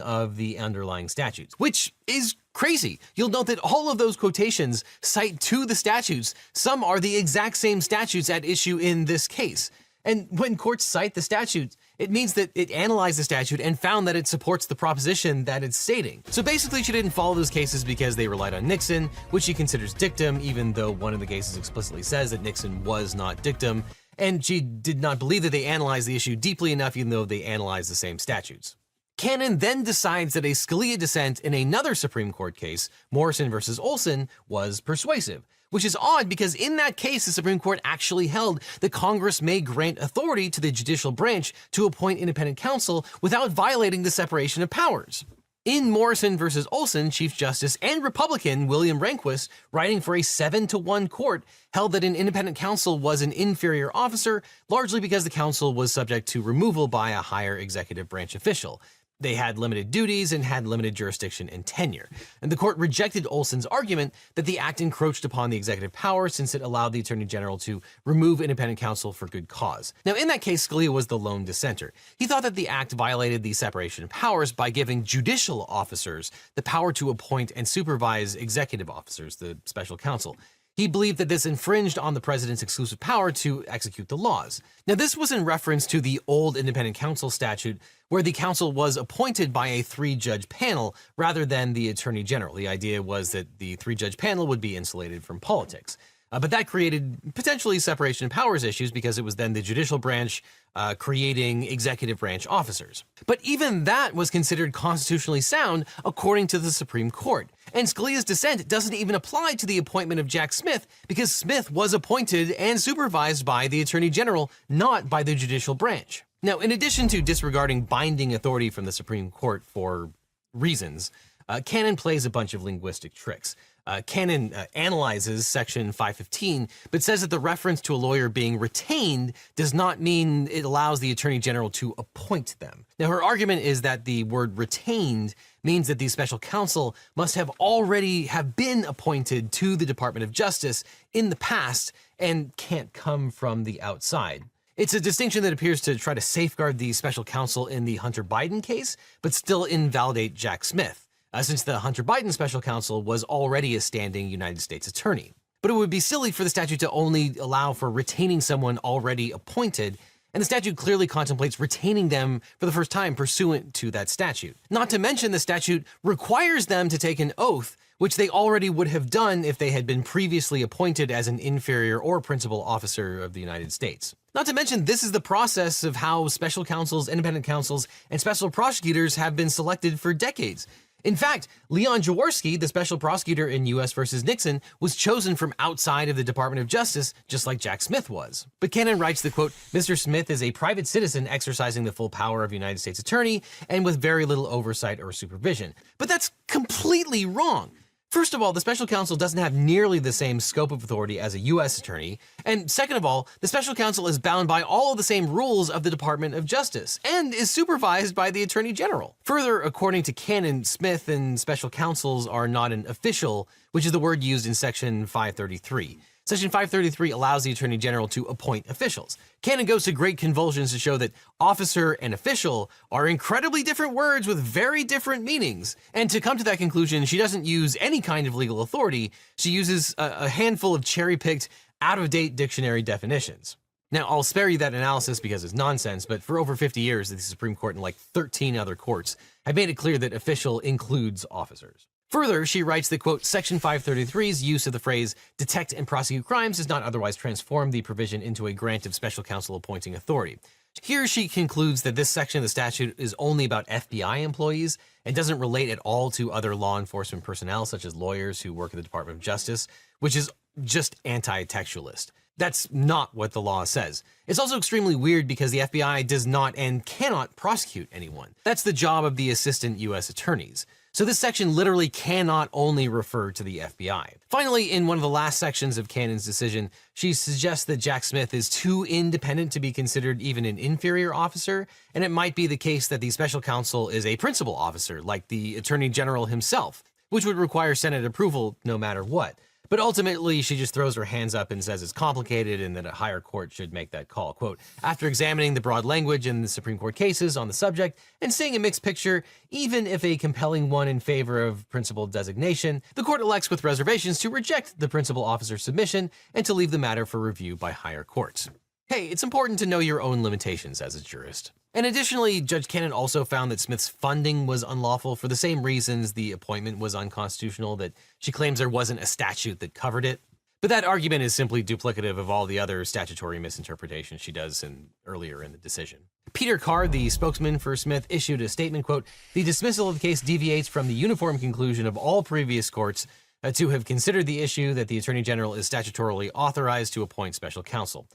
of the underlying statutes, which is crazy. You'll note that all of those quotations cite to the statutes. Some are the exact same statutes at issue in this case. And when courts cite the statute, it means that it analyzed the statute and found that it supports the proposition that it's stating. So basically, she didn't follow those cases because they relied on Nixon, which she considers dictum, even though one of the cases explicitly says that Nixon was not dictum. And she did not believe that they analyzed the issue deeply enough, even though they analyzed the same statutes. Cannon then decides that a Scalia dissent in another Supreme Court case, Morrison versus Olson, was persuasive. Which is odd because in that case, the Supreme Court actually held that Congress may grant authority to the judicial branch to appoint independent counsel without violating the separation of powers. In Morrison versus Olson, Chief Justice and Republican William Rehnquist, writing for a 7-1 court, held that an independent counsel was an inferior officer, largely because the counsel was subject to removal by a higher executive branch official. They had limited duties and had limited jurisdiction and tenure. And the court rejected Olson's argument that the act encroached upon the executive power since it allowed the Attorney General to remove independent counsel for good cause. Now, in that case, Scalia was the lone dissenter. He thought that the act violated the separation of powers by giving judicial officers the power to appoint and supervise executive officers, the special counsel. He believed that this infringed on the president's exclusive power to execute the laws. Now, this was in reference to the old independent counsel statute, where the counsel was appointed by a 3-judge panel rather than the Attorney General. The idea was that the 3-judge panel would be insulated from politics. But that created potentially separation of powers issues because it was then the judicial branch creating executive branch officers. But even that was considered constitutionally sound according to the Supreme Court. And Scalia's dissent doesn't even apply to the appointment of Jack Smith because Smith was appointed and supervised by the Attorney General, not by the judicial branch. Now, in addition to disregarding binding authority from the Supreme Court for reasons, Cannon plays a bunch of linguistic tricks. Cannon analyzes Section 515, but says that the reference to a lawyer being retained does not mean it allows the Attorney General to appoint them. Now, her argument is that the word retained means that the special counsel must have already have been appointed to the Department of Justice in the past and can't come from the outside. It's a distinction that appears to try to safeguard the special counsel in the Hunter Biden case, but still invalidate Jack Smith, since the Hunter Biden special counsel was already a standing United States attorney. But it would be silly for the statute to only allow for retaining someone already appointed, and the statute clearly contemplates retaining them for the first time pursuant to that statute. Not to mention the statute requires them to take an oath, which they already would have done if they had been previously appointed as an inferior or principal officer of the United States. Not to mention, this is the process of how special counsels, independent counsels, and special prosecutors have been selected for decades. In fact, Leon Jaworski, the special prosecutor in U.S. versus Nixon, was chosen from outside of the Department of Justice, just like Jack Smith was. But Cannon writes that, quote, Mr. Smith is a private citizen exercising the full power of a United States attorney and with very little oversight or supervision. But that's completely wrong. First of all, the special counsel doesn't have nearly the same scope of authority as a U.S. attorney. And second of all, the special counsel is bound by all of the same rules of the Department of Justice and is supervised by the Attorney General. Further, according to Cannon, Smith and special counsels are not an official, which is the word used in Section 533. Section 533 allows the Attorney General to appoint officials. Cannon goes to great convulsions to show that officer and official are incredibly different words with very different meanings. And to come to that conclusion, she doesn't use any kind of legal authority. She uses a handful of cherry-picked, out-of-date dictionary definitions. Now, I'll spare you that analysis because it's nonsense, but for over 50 years, the Supreme Court and like 13 other courts have made it clear that official includes officers. Further, she writes that, quote, Section 533's use of the phrase detect and prosecute crimes does not otherwise transform the provision into a grant of special counsel appointing authority. Here she concludes that this section of the statute is only about FBI employees and doesn't relate at all to other law enforcement personnel, such as lawyers who work at the Department of Justice, which is just anti-textualist. That's not what the law says. It's also extremely weird because the FBI does not and cannot prosecute anyone. That's the job of the assistant U.S. attorneys. So this section literally cannot only refer to the FBI. Finally, in one of the last sections of Cannon's decision, she suggests that Jack Smith is too independent to be considered even an inferior officer, and it might be the case that the special counsel is a principal officer, like the Attorney General himself, which would require Senate approval no matter what. But ultimately, she just throws her hands up and says it's complicated and that a higher court should make that call. Quote, after examining the broad language in the Supreme Court cases on the subject and seeing a mixed picture, even if a compelling one in favor of principal designation, the court elects with reservations to reject the principal officer's submission and to leave the matter for review by higher courts. Hey, it's important to know your own limitations as a jurist. And additionally, Judge Cannon also found that Smith's funding was unlawful for the same reasons the appointment was unconstitutional, that she claims there wasn't a statute that covered it. But that argument is simply duplicative of all the other statutory misinterpretations she does earlier in the decision. Peter Carr, the spokesman for Smith, issued a statement, quote, the dismissal of the case deviates from the uniform conclusion of all previous courts to have considered the issue that the Attorney General is statutorily authorized to appoint special counsel.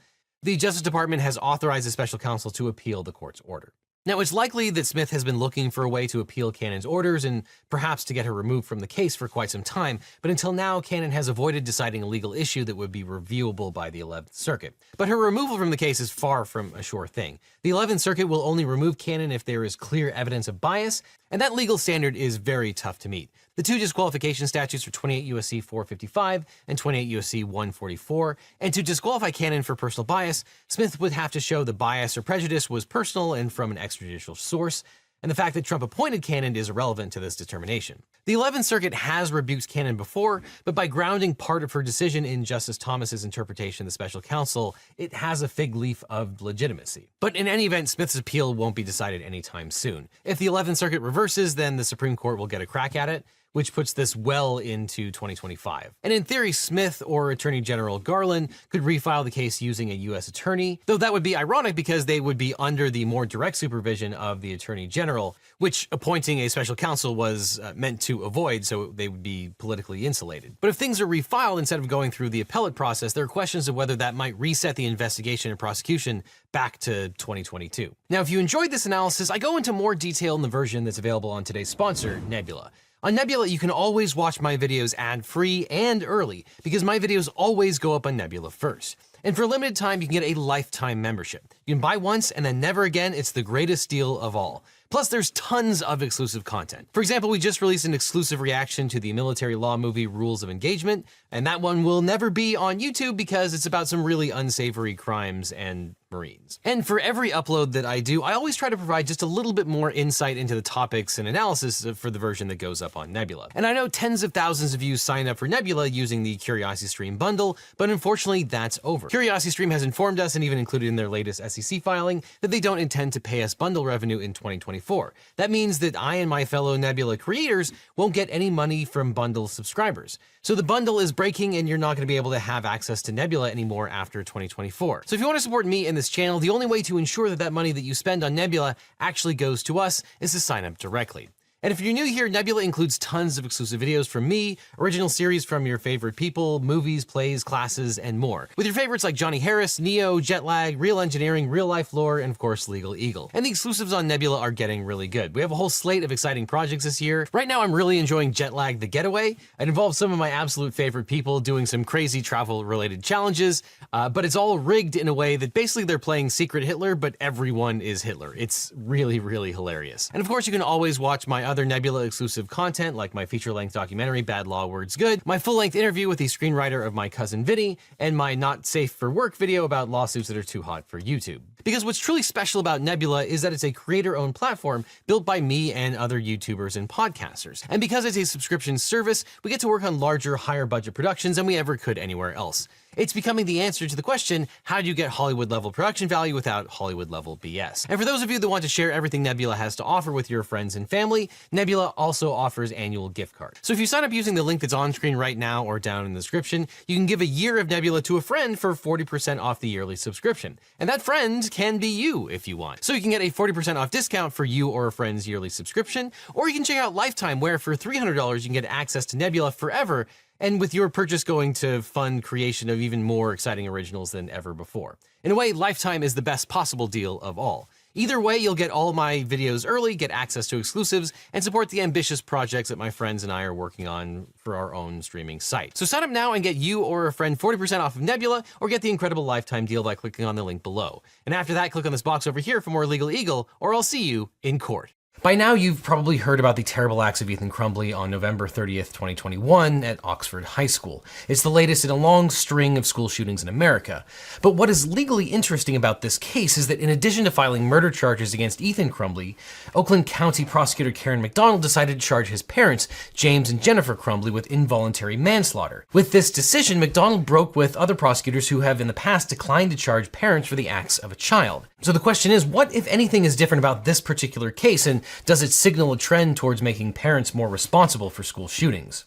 The Justice Department has authorized the special counsel to appeal the court's order. Now, it's likely that Smith has been looking for a way to appeal Cannon's orders and perhaps to get her removed from the case for quite some time, but until now, Cannon has avoided deciding a legal issue that would be reviewable by the 11th Circuit. But her removal from the case is far from a sure thing. The 11th Circuit will only remove Cannon if there is clear evidence of bias, and that legal standard is very tough to meet. The two disqualification statutes are 28 U.S.C. 455 and 28 U.S.C. 144, and to disqualify Cannon for personal bias, Smith would have to show the bias or prejudice was personal and from an extrajudicial source, and the fact that Trump appointed Cannon is irrelevant to this determination. The 11th Circuit has rebuked Cannon before, but by grounding part of her decision in Justice Thomas's interpretation of the special counsel, it has a fig leaf of legitimacy. But in any event, Smith's appeal won't be decided anytime soon. If the 11th Circuit reverses, then the Supreme Court will get a crack at it, which puts this well into 2025. And in theory, Smith or Attorney General Garland could refile the case using a U.S. attorney, though that would be ironic because they would be under the more direct supervision of the Attorney General, which appointing a special counsel was meant to avoid, so they would be politically insulated. But if things are refiled instead of going through the appellate process, there are questions of whether that might reset the investigation and prosecution back to 2022. Now, if you enjoyed this analysis, I go into more detail in the version that's available on today's sponsor, Nebula. On Nebula, you can always watch my videos ad-free and early because my videos always go up on Nebula first. And for a limited time, you can get a lifetime membership. You can buy once and then never again. It's the greatest deal of all. Plus, there's tons of exclusive content. For example, we just released an exclusive reaction to the military law movie Rules of Engagement, and that one will never be on YouTube because it's about some really unsavory crimes and Marines. And for every upload that I do, I always try to provide just a little bit more insight into the topics and analysis for the version that goes up on Nebula. And I know tens of thousands of you sign up for Nebula using the CuriosityStream bundle, but unfortunately that's over. CuriosityStream has informed us, and even included in their latest SEC filing, that they don't intend to pay us bundle revenue in 2024. That means that I and my fellow Nebula creators won't get any money from bundle subscribers. So the bundle is breaking and you're not going to be able to have access to Nebula anymore after 2024. So if you want to support me and this channel, the only way to ensure that that money that you spend on Nebula actually goes to us is to sign up directly. And if you're new here, Nebula includes tons of exclusive videos from me, original series from your favorite people, movies, plays, classes, and more. With your favorites like Johnny Harris, Neo, Jetlag, Real Engineering, Real Life Lore, and of course, LegalEagle. And the exclusives on Nebula are getting really good. We have a whole slate of exciting projects this year. Right now, I'm really enjoying Jetlag the Getaway. It involves some of my absolute favorite people doing some crazy travel-related challenges, but it's all rigged in a way that basically they're playing Secret Hitler, but everyone is Hitler. It's really, really hilarious. And of course, you can always watch my other Nebula exclusive content like my feature-length documentary Bad Law Words Good, my full-length interview with the screenwriter of My Cousin Vinny, and my Not Safe for Work video about lawsuits that are too hot for YouTube. Because what's truly special about Nebula is that it's a creator-owned platform built by me and other YouTubers and podcasters. And because it's a subscription service, we get to work on larger, higher-budget productions than we ever could anywhere else. It's becoming the answer to the question, how do you get Hollywood-level production value without Hollywood-level BS? And for those of you that want to share everything Nebula has to offer with your friends and family, Nebula also offers annual gift cards. So if you sign up using the link that's on screen right now or down in the description, you can give a year of Nebula to a friend for 40% off the yearly subscription. And that friend can be you if you want. So you can get a 40% off discount for you or a friend's yearly subscription, or you can check out Lifetime, where for $300 you can get access to Nebula forever, and with your purchase going to fund creation of even more exciting originals than ever before. In a way, Lifetime is the best possible deal of all. Either way, you'll get all my videos early, get access to exclusives, and support the ambitious projects that my friends and I are working on for our own streaming site. So sign up now and get you or a friend 40% off of Nebula, or get the incredible Lifetime deal by clicking on the link below. And after that, click on this box over here for more LegalEagle, or I'll see you in court. By now, you've probably heard about the terrible acts of Ethan Crumbley on November 30th, 2021 at Oxford High School. It's the latest in a long string of school shootings in America. But what is legally interesting about this case is that in addition to filing murder charges against Ethan Crumbley, Oakland County Prosecutor Karen McDonald decided to charge his parents, James and Jennifer Crumbley, with involuntary manslaughter. With this decision, McDonald broke with other prosecutors who have in the past declined to charge parents for the acts of a child. So the question is, what, if anything, is different about this particular case, and does it signal a trend towards making parents more responsible for school shootings?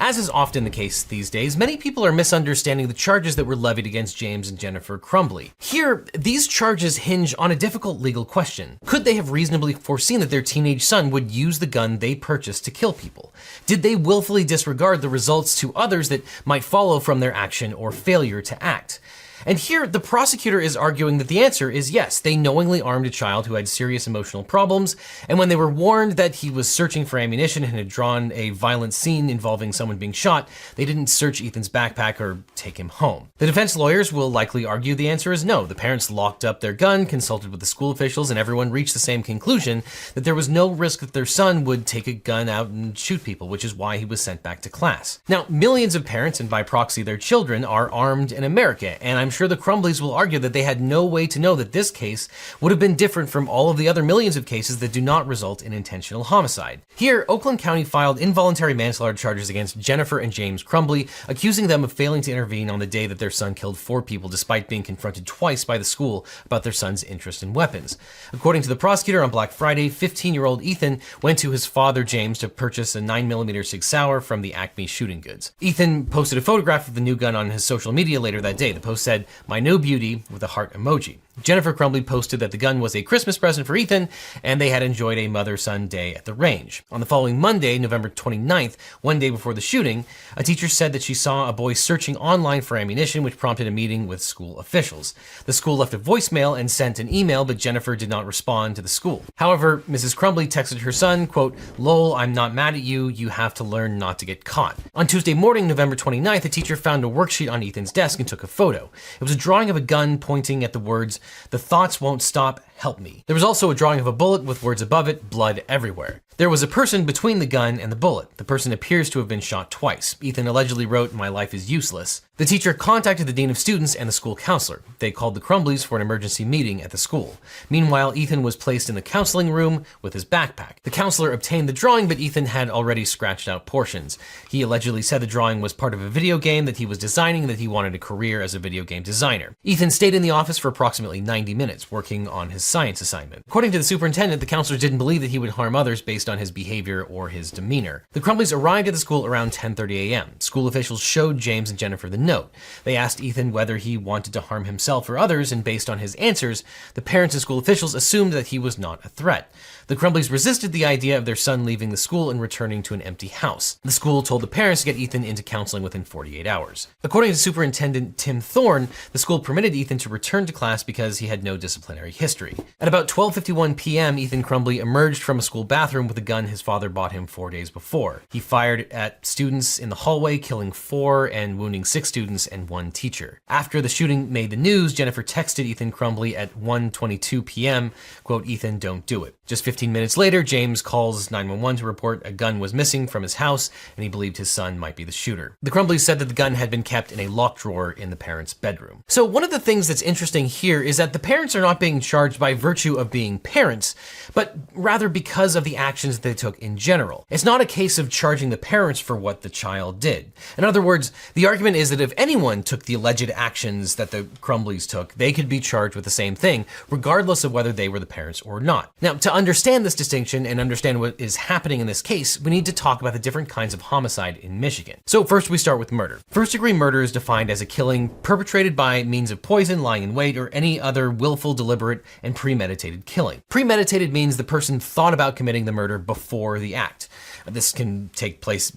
As is often the case these days, many people are misunderstanding the charges that were levied against James and Jennifer Crumbley. Here, these charges hinge on a difficult legal question. Could they have reasonably foreseen that their teenage son would use the gun they purchased to kill people? Did they willfully disregard the results to others that might follow from their action or failure to act? And here, the prosecutor is arguing that the answer is yes. They knowingly armed a child who had serious emotional problems, and when they were warned that he was searching for ammunition and had drawn a violent scene involving someone being shot, they didn't search Ethan's backpack or take him home. The defense lawyers will likely argue the answer is no. The parents locked up their gun, consulted with the school officials, and everyone reached the same conclusion, that there was no risk that their son would take a gun out and shoot people, which is why he was sent back to class. Now, millions of parents, and by proxy their children, are armed in America, and I'm sure the Crumbleys will argue that they had no way to know that this case would have been different from all of the other millions of cases that do not result in intentional homicide. Here, Oakland County filed involuntary manslaughter charges against Jennifer and James Crumbly, accusing them of failing to intervene on the day that their son killed 4 people despite being confronted twice by the school about their son's interest in weapons. According to the prosecutor, on Black Friday, 15-year-old Ethan went to his father James to purchase a 9mm Sig Sauer from the Acme Shooting Goods. Ethan posted a photograph of the new gun on his social media later that day. The post said, "My new beauty," with a heart emoji. Jennifer Crumbly posted that the gun was a Christmas present for Ethan, and they had enjoyed a mother-son day at the range. On the following Monday, November 29th, one day before the shooting, a teacher said that she saw a boy searching online for ammunition, which prompted a meeting with school officials. The school left a voicemail and sent an email, but Jennifer did not respond to the school. However, Mrs. Crumbly texted her son, quote, "Lol, I'm not mad at you. You have to learn not to get caught." On Tuesday morning, November 29th, a teacher found a worksheet on Ethan's desk and took a photo. It was a drawing of a gun pointing at the words, "The thoughts won't stop, help me." There was also a drawing of a bullet with words above it, "Blood everywhere." There was a person between the gun and the bullet. The person appears to have been shot twice. Ethan allegedly wrote, "My life is useless." The teacher contacted the dean of students and the school counselor. They called the Crumbleys for an emergency meeting at the school. Meanwhile, Ethan was placed in the counseling room with his backpack. The counselor obtained the drawing, but Ethan had already scratched out portions. He allegedly said the drawing was part of a video game that he was designing and that he wanted a career as a video game designer. Ethan stayed in the office for approximately 90 minutes, working on his science assignment. According to the superintendent, the counselor didn't believe that he would harm others based on his behavior or his demeanor. The Crumbleys arrived at the school around 10:30 a.m. School officials showed James and Jennifer the note. They asked Ethan whether he wanted to harm himself or others, and based on his answers, the parents and school officials assumed that he was not a threat. The Crumbleys resisted the idea of their son leaving the school and returning to an empty house. The school told the parents to get Ethan into counseling within 48 hours. According to Superintendent Tim Thorne, the school permitted Ethan to return to class because he had no disciplinary history. At about 12:51 p.m., Ethan Crumbly emerged from a school bathroom with a gun his father bought him 4 days before. He fired at students in the hallway, killing 4 and wounding 6 students and 1 teacher. After the shooting made the news, Jennifer texted Ethan Crumbly at 1:22 p.m., quote, "Ethan, don't do it." Just 15 minutes later, James calls 911 to report a gun was missing from his house, and he believed his son might be the shooter. The Crumbleys said that the gun had been kept in a locked drawer in the parents' bedroom. So one of the things that's interesting here is that the parents are not being charged by virtue of being parents, but rather because of the actions they took in general. It's not a case of charging the parents for what the child did. In other words, the argument is that if anyone took the alleged actions that the Crumbleys took, they could be charged with the same thing, regardless of whether they were the parents or not. Now, to understand this distinction and understand what is happening in this case, we need to talk about the different kinds of homicide in Michigan. So first we start with murder. First-degree murder is defined as a killing perpetrated by means of poison, lying in wait, or any other willful, deliberate, and premeditated killing. Premeditated means the person thought about committing the murder before the act. This can take place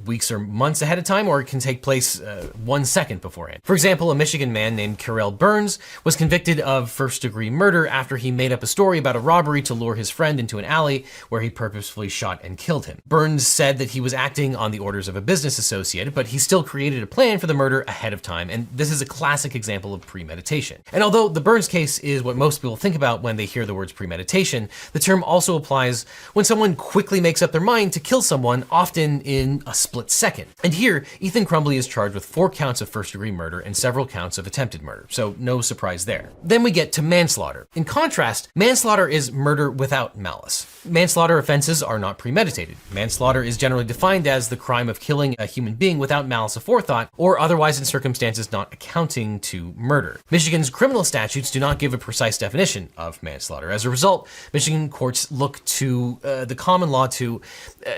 weeks or months ahead of time, or it can take place 1 second beforehand. For example, a Michigan man named Carell Burns was convicted of first-degree murder after he made up a story about a robbery to lure his friend into an alley where he purposefully shot and killed him. Burns said that he was acting on the orders of a business associate, but he still created a plan for the murder ahead of time, and this is a classic example of premeditation. And although the Burns case is what most people think about when they hear the words premeditation, the term also applies when someone quickly makes up their mind to kill someone, often in a split second. And here, Ethan Crumbly is charged with 4 counts of first-degree murder and several counts of attempted murder, so no surprise there. Then we get to manslaughter. In contrast, manslaughter is murder without malice. Manslaughter offenses are not premeditated. Manslaughter is generally defined as the crime of killing a human being without malice aforethought, or otherwise in circumstances not accounting to murder. Michigan's criminal statutes do not give a precise definition of manslaughter. As a result, Michigan courts look to the common law to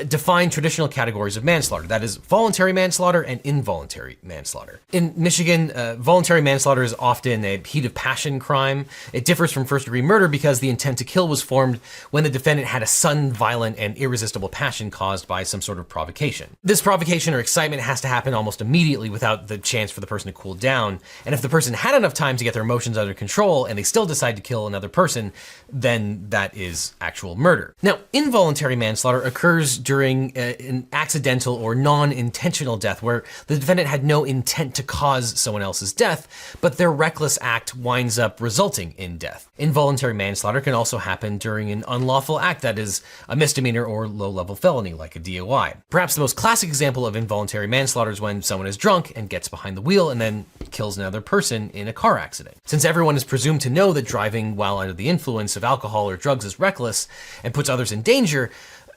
define traditional categories of manslaughter. That is voluntary manslaughter and involuntary manslaughter. In Michigan, voluntary manslaughter is often a heat of passion crime. It differs from first-degree murder because the intent to kill was formed when the defendant had a sudden, violent, and irresistible passion caused by some sort of provocation. This provocation or excitement has to happen almost immediately without the chance for the person to cool down. And if the person had enough time to get their emotions under control and they still decide to kill another person, then that is actual murder. Now, involuntary manslaughter occurs during an accidental accidental or non-intentional death, where the defendant had no intent to cause someone else's death, but their reckless act winds up resulting in death. Involuntary manslaughter can also happen during an unlawful act that is a misdemeanor or low-level felony, like a DOI. Perhaps the most classic example of involuntary manslaughter is when someone is drunk and gets behind the wheel and then kills another person in a car accident. Since everyone is presumed to know that driving while under the influence of alcohol or drugs is reckless and puts others in danger,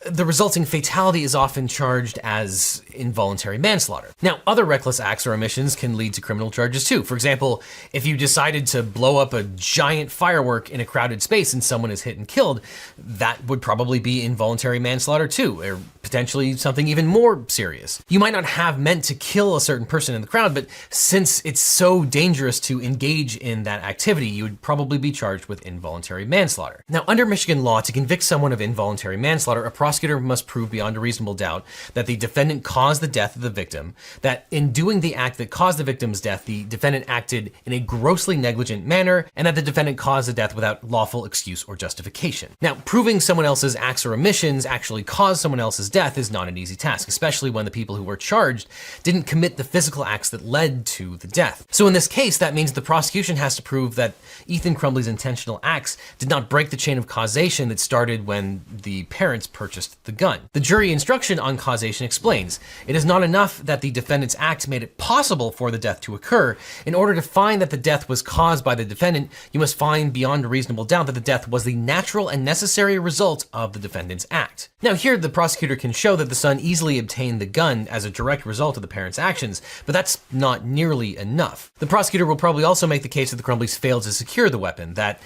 the resulting fatality is often charged as involuntary manslaughter. Now, other reckless acts or omissions can lead to criminal charges too. For example, if you decided to blow up a giant firework in a crowded space and someone is hit and killed, that would probably be involuntary manslaughter too, or potentially something even more serious. You might not have meant to kill a certain person in the crowd, but since it's so dangerous to engage in that activity, you would probably be charged with involuntary manslaughter. Now, under Michigan law, to convict someone of involuntary manslaughter, a prosecutor must prove beyond a reasonable doubt that the defendant caused the death of the victim, that in doing the act that caused the victim's death, the defendant acted in a grossly negligent manner, and that the defendant caused the death without lawful excuse or justification. Now, proving someone else's acts or omissions actually caused someone else's death is not an easy task, especially when the people who were charged didn't commit the physical acts that led to the death. So in this case, that means the prosecution has to prove that Ethan Crumbley's intentional acts did not break the chain of causation that started when the parents purchased the gun. The jury instruction on causation explains, it is not enough that the defendant's act made it possible for the death to occur. In order to find that the death was caused by the defendant, you must find beyond a reasonable doubt that the death was the natural and necessary result of the defendant's act. Now here, the prosecutor can show that the son easily obtained the gun as a direct result of the parents' actions, but that's not nearly enough. The prosecutor will probably also make the case that the Crumbleys failed to secure the weapon, that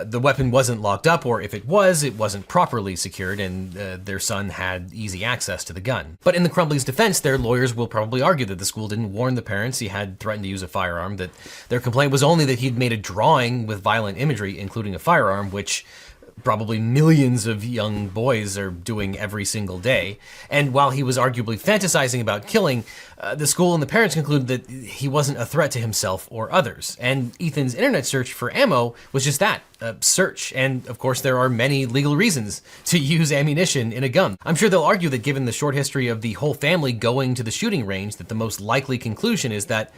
the weapon wasn't locked up, or if it was, it wasn't properly secured, and their son had easy access to the gun. But in the Crumbleys' defense, their lawyers will probably argue that the school didn't warn the parents he had threatened to use a firearm, that their complaint was only that he'd made a drawing with violent imagery, including a firearm, which probably millions of young boys are doing every single day. And while he was arguably fantasizing about killing, the school and the parents concluded that he wasn't a threat to himself or others. And Ethan's internet search for ammo was just that, a search. And of course, there are many legal reasons to use ammunition in a gun. I'm sure they'll argue that given the short history of the whole family going to the shooting range, that the most likely conclusion is that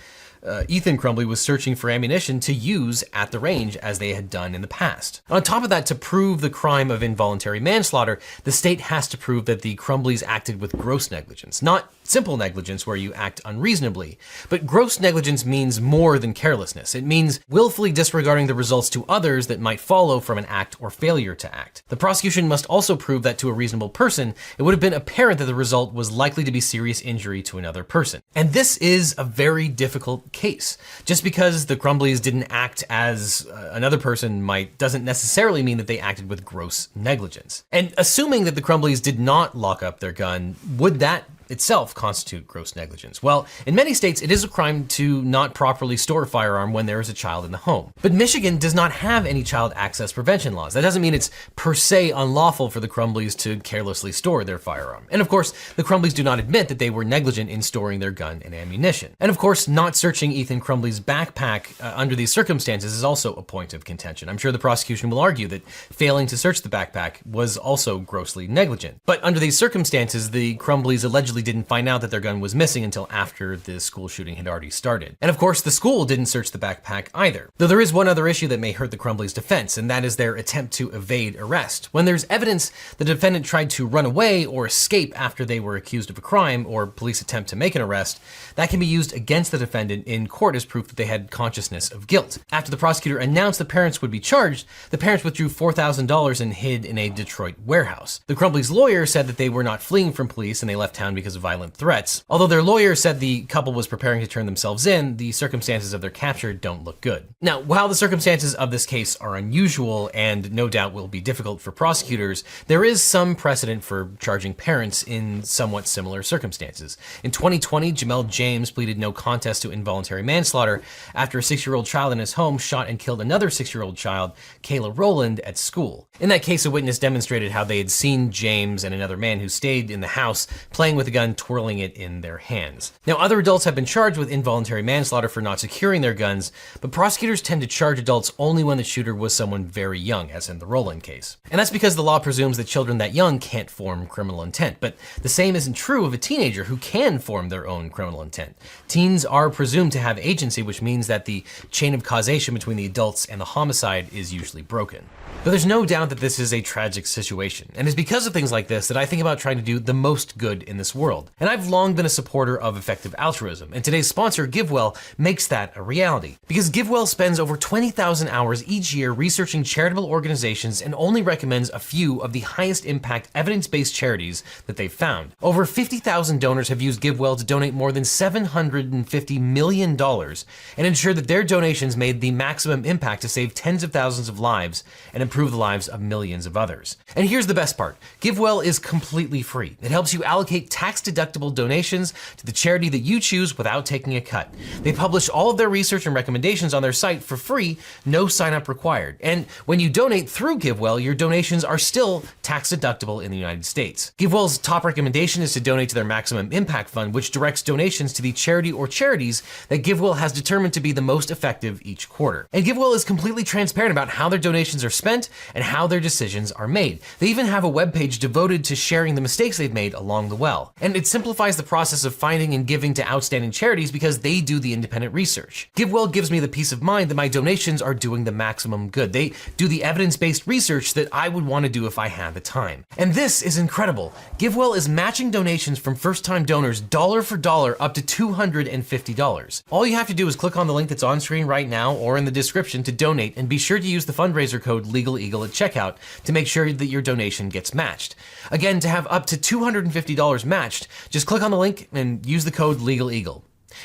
Ethan Crumbley was searching for ammunition to use at the range as they had done in the past. On top of that, to prove the crime of involuntary manslaughter, the state has to prove that the Crumbleys acted with gross negligence, not simple negligence where you act unreasonably. But gross negligence means more than carelessness. It means willfully disregarding the results to others that might follow from an act or failure to act. The prosecution must also prove that to a reasonable person, it would have been apparent that the result was likely to be serious injury to another person. And this is a very difficult case. Just because the Crumbleys didn't act as another person might doesn't necessarily mean that they acted with gross negligence. And assuming that the Crumbleys did not lock up their gun, would that itself constitute gross negligence? Well, in many states, it is a crime to not properly store a firearm when there is a child in the home. But Michigan does not have any child access prevention laws. That doesn't mean it's per se unlawful for the Crumbleys to carelessly store their firearm. And of course, the Crumbleys do not admit that they were negligent in storing their gun and ammunition. And of course, not searching Ethan Crumbley's backpack under these circumstances is also a point of contention. I'm sure the prosecution will argue that failing to search the backpack was also grossly negligent. But under these circumstances, the Crumbleys allegedly didn't find out that their gun was missing until after the school shooting had already started. And of course, the school didn't search the backpack either. Though there is one other issue that may hurt the Crumbleys' defense, and that is their attempt to evade arrest. When there's evidence the defendant tried to run away or escape after they were accused of a crime, or police attempt to make an arrest, that can be used against the defendant in court as proof that they had consciousness of guilt. After the prosecutor announced the parents would be charged, the parents withdrew $4,000 and hid in a Detroit warehouse. The Crumbleys' lawyer said that they were not fleeing from police and they left town because of violent threats. Although their lawyer said the couple was preparing to turn themselves in, the circumstances of their capture don't look good. Now, while the circumstances of this case are unusual and no doubt will be difficult for prosecutors, there is some precedent for charging parents in somewhat similar circumstances. In 2020, Jamel James pleaded no contest to involuntary manslaughter after a 6-year-old child in his home shot and killed another 6-year-old child, Kayla Rowland, at school. In that case, a witness demonstrated how they had seen James and another man who stayed in the house playing with a gun twirling it in their hands. Now, other adults have been charged with involuntary manslaughter for not securing their guns, but prosecutors tend to charge adults only when the shooter was someone very young, as in the Rowland case. And that's because the law presumes that children that young can't form criminal intent, but the same isn't true of a teenager who can form their own criminal intent. Teens are presumed to have agency, which means that the chain of causation between the adults and the homicide is usually broken. But there's no doubt that this is a tragic situation, and it's because of things like this that I think about trying to do the most good in this world. And I've long been a supporter of effective altruism, and today's sponsor, GiveWell, makes that a reality. Because GiveWell spends over 20,000 hours each year researching charitable organizations and only recommends a few of the highest impact evidence-based charities that they've found. Over 50,000 donors have used GiveWell to donate more than $750 million and ensure that their donations made the maximum impact to save tens of thousands of lives and improve the lives of millions of others. And here's the best part. GiveWell is completely free. It helps you allocate tax-deductible donations to the charity that you choose without taking a cut. They publish all of their research and recommendations on their site for free, no sign-up required. And when you donate through GiveWell, your donations are still tax-deductible in the United States. GiveWell's top recommendation is to donate to their Maximum Impact Fund, which directs donations to the charity or charities that GiveWell has determined to be the most effective each quarter. And GiveWell is completely transparent about how their donations are spent and how their decisions are made. They even have a webpage devoted to sharing the mistakes they've made along the way. And it simplifies the process of finding and giving to outstanding charities because they do the independent research. GiveWell gives me the peace of mind that my donations are doing the maximum good. They do the evidence-based research that I would want to do if I had the time. And this is incredible. GiveWell is matching donations from first-time donors dollar for dollar up to $250. All you have to do is click on the link that's on screen right now or in the description to donate, and be sure to use the fundraiser code LegalEagle at checkout to make sure that your donation gets matched. Again, to have up to $250 matched, just click on the link and use the code LegalEagle.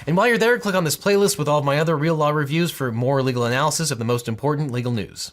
And while you're there, click on this playlist with all of my other real law reviews for more legal analysis of the most important legal news.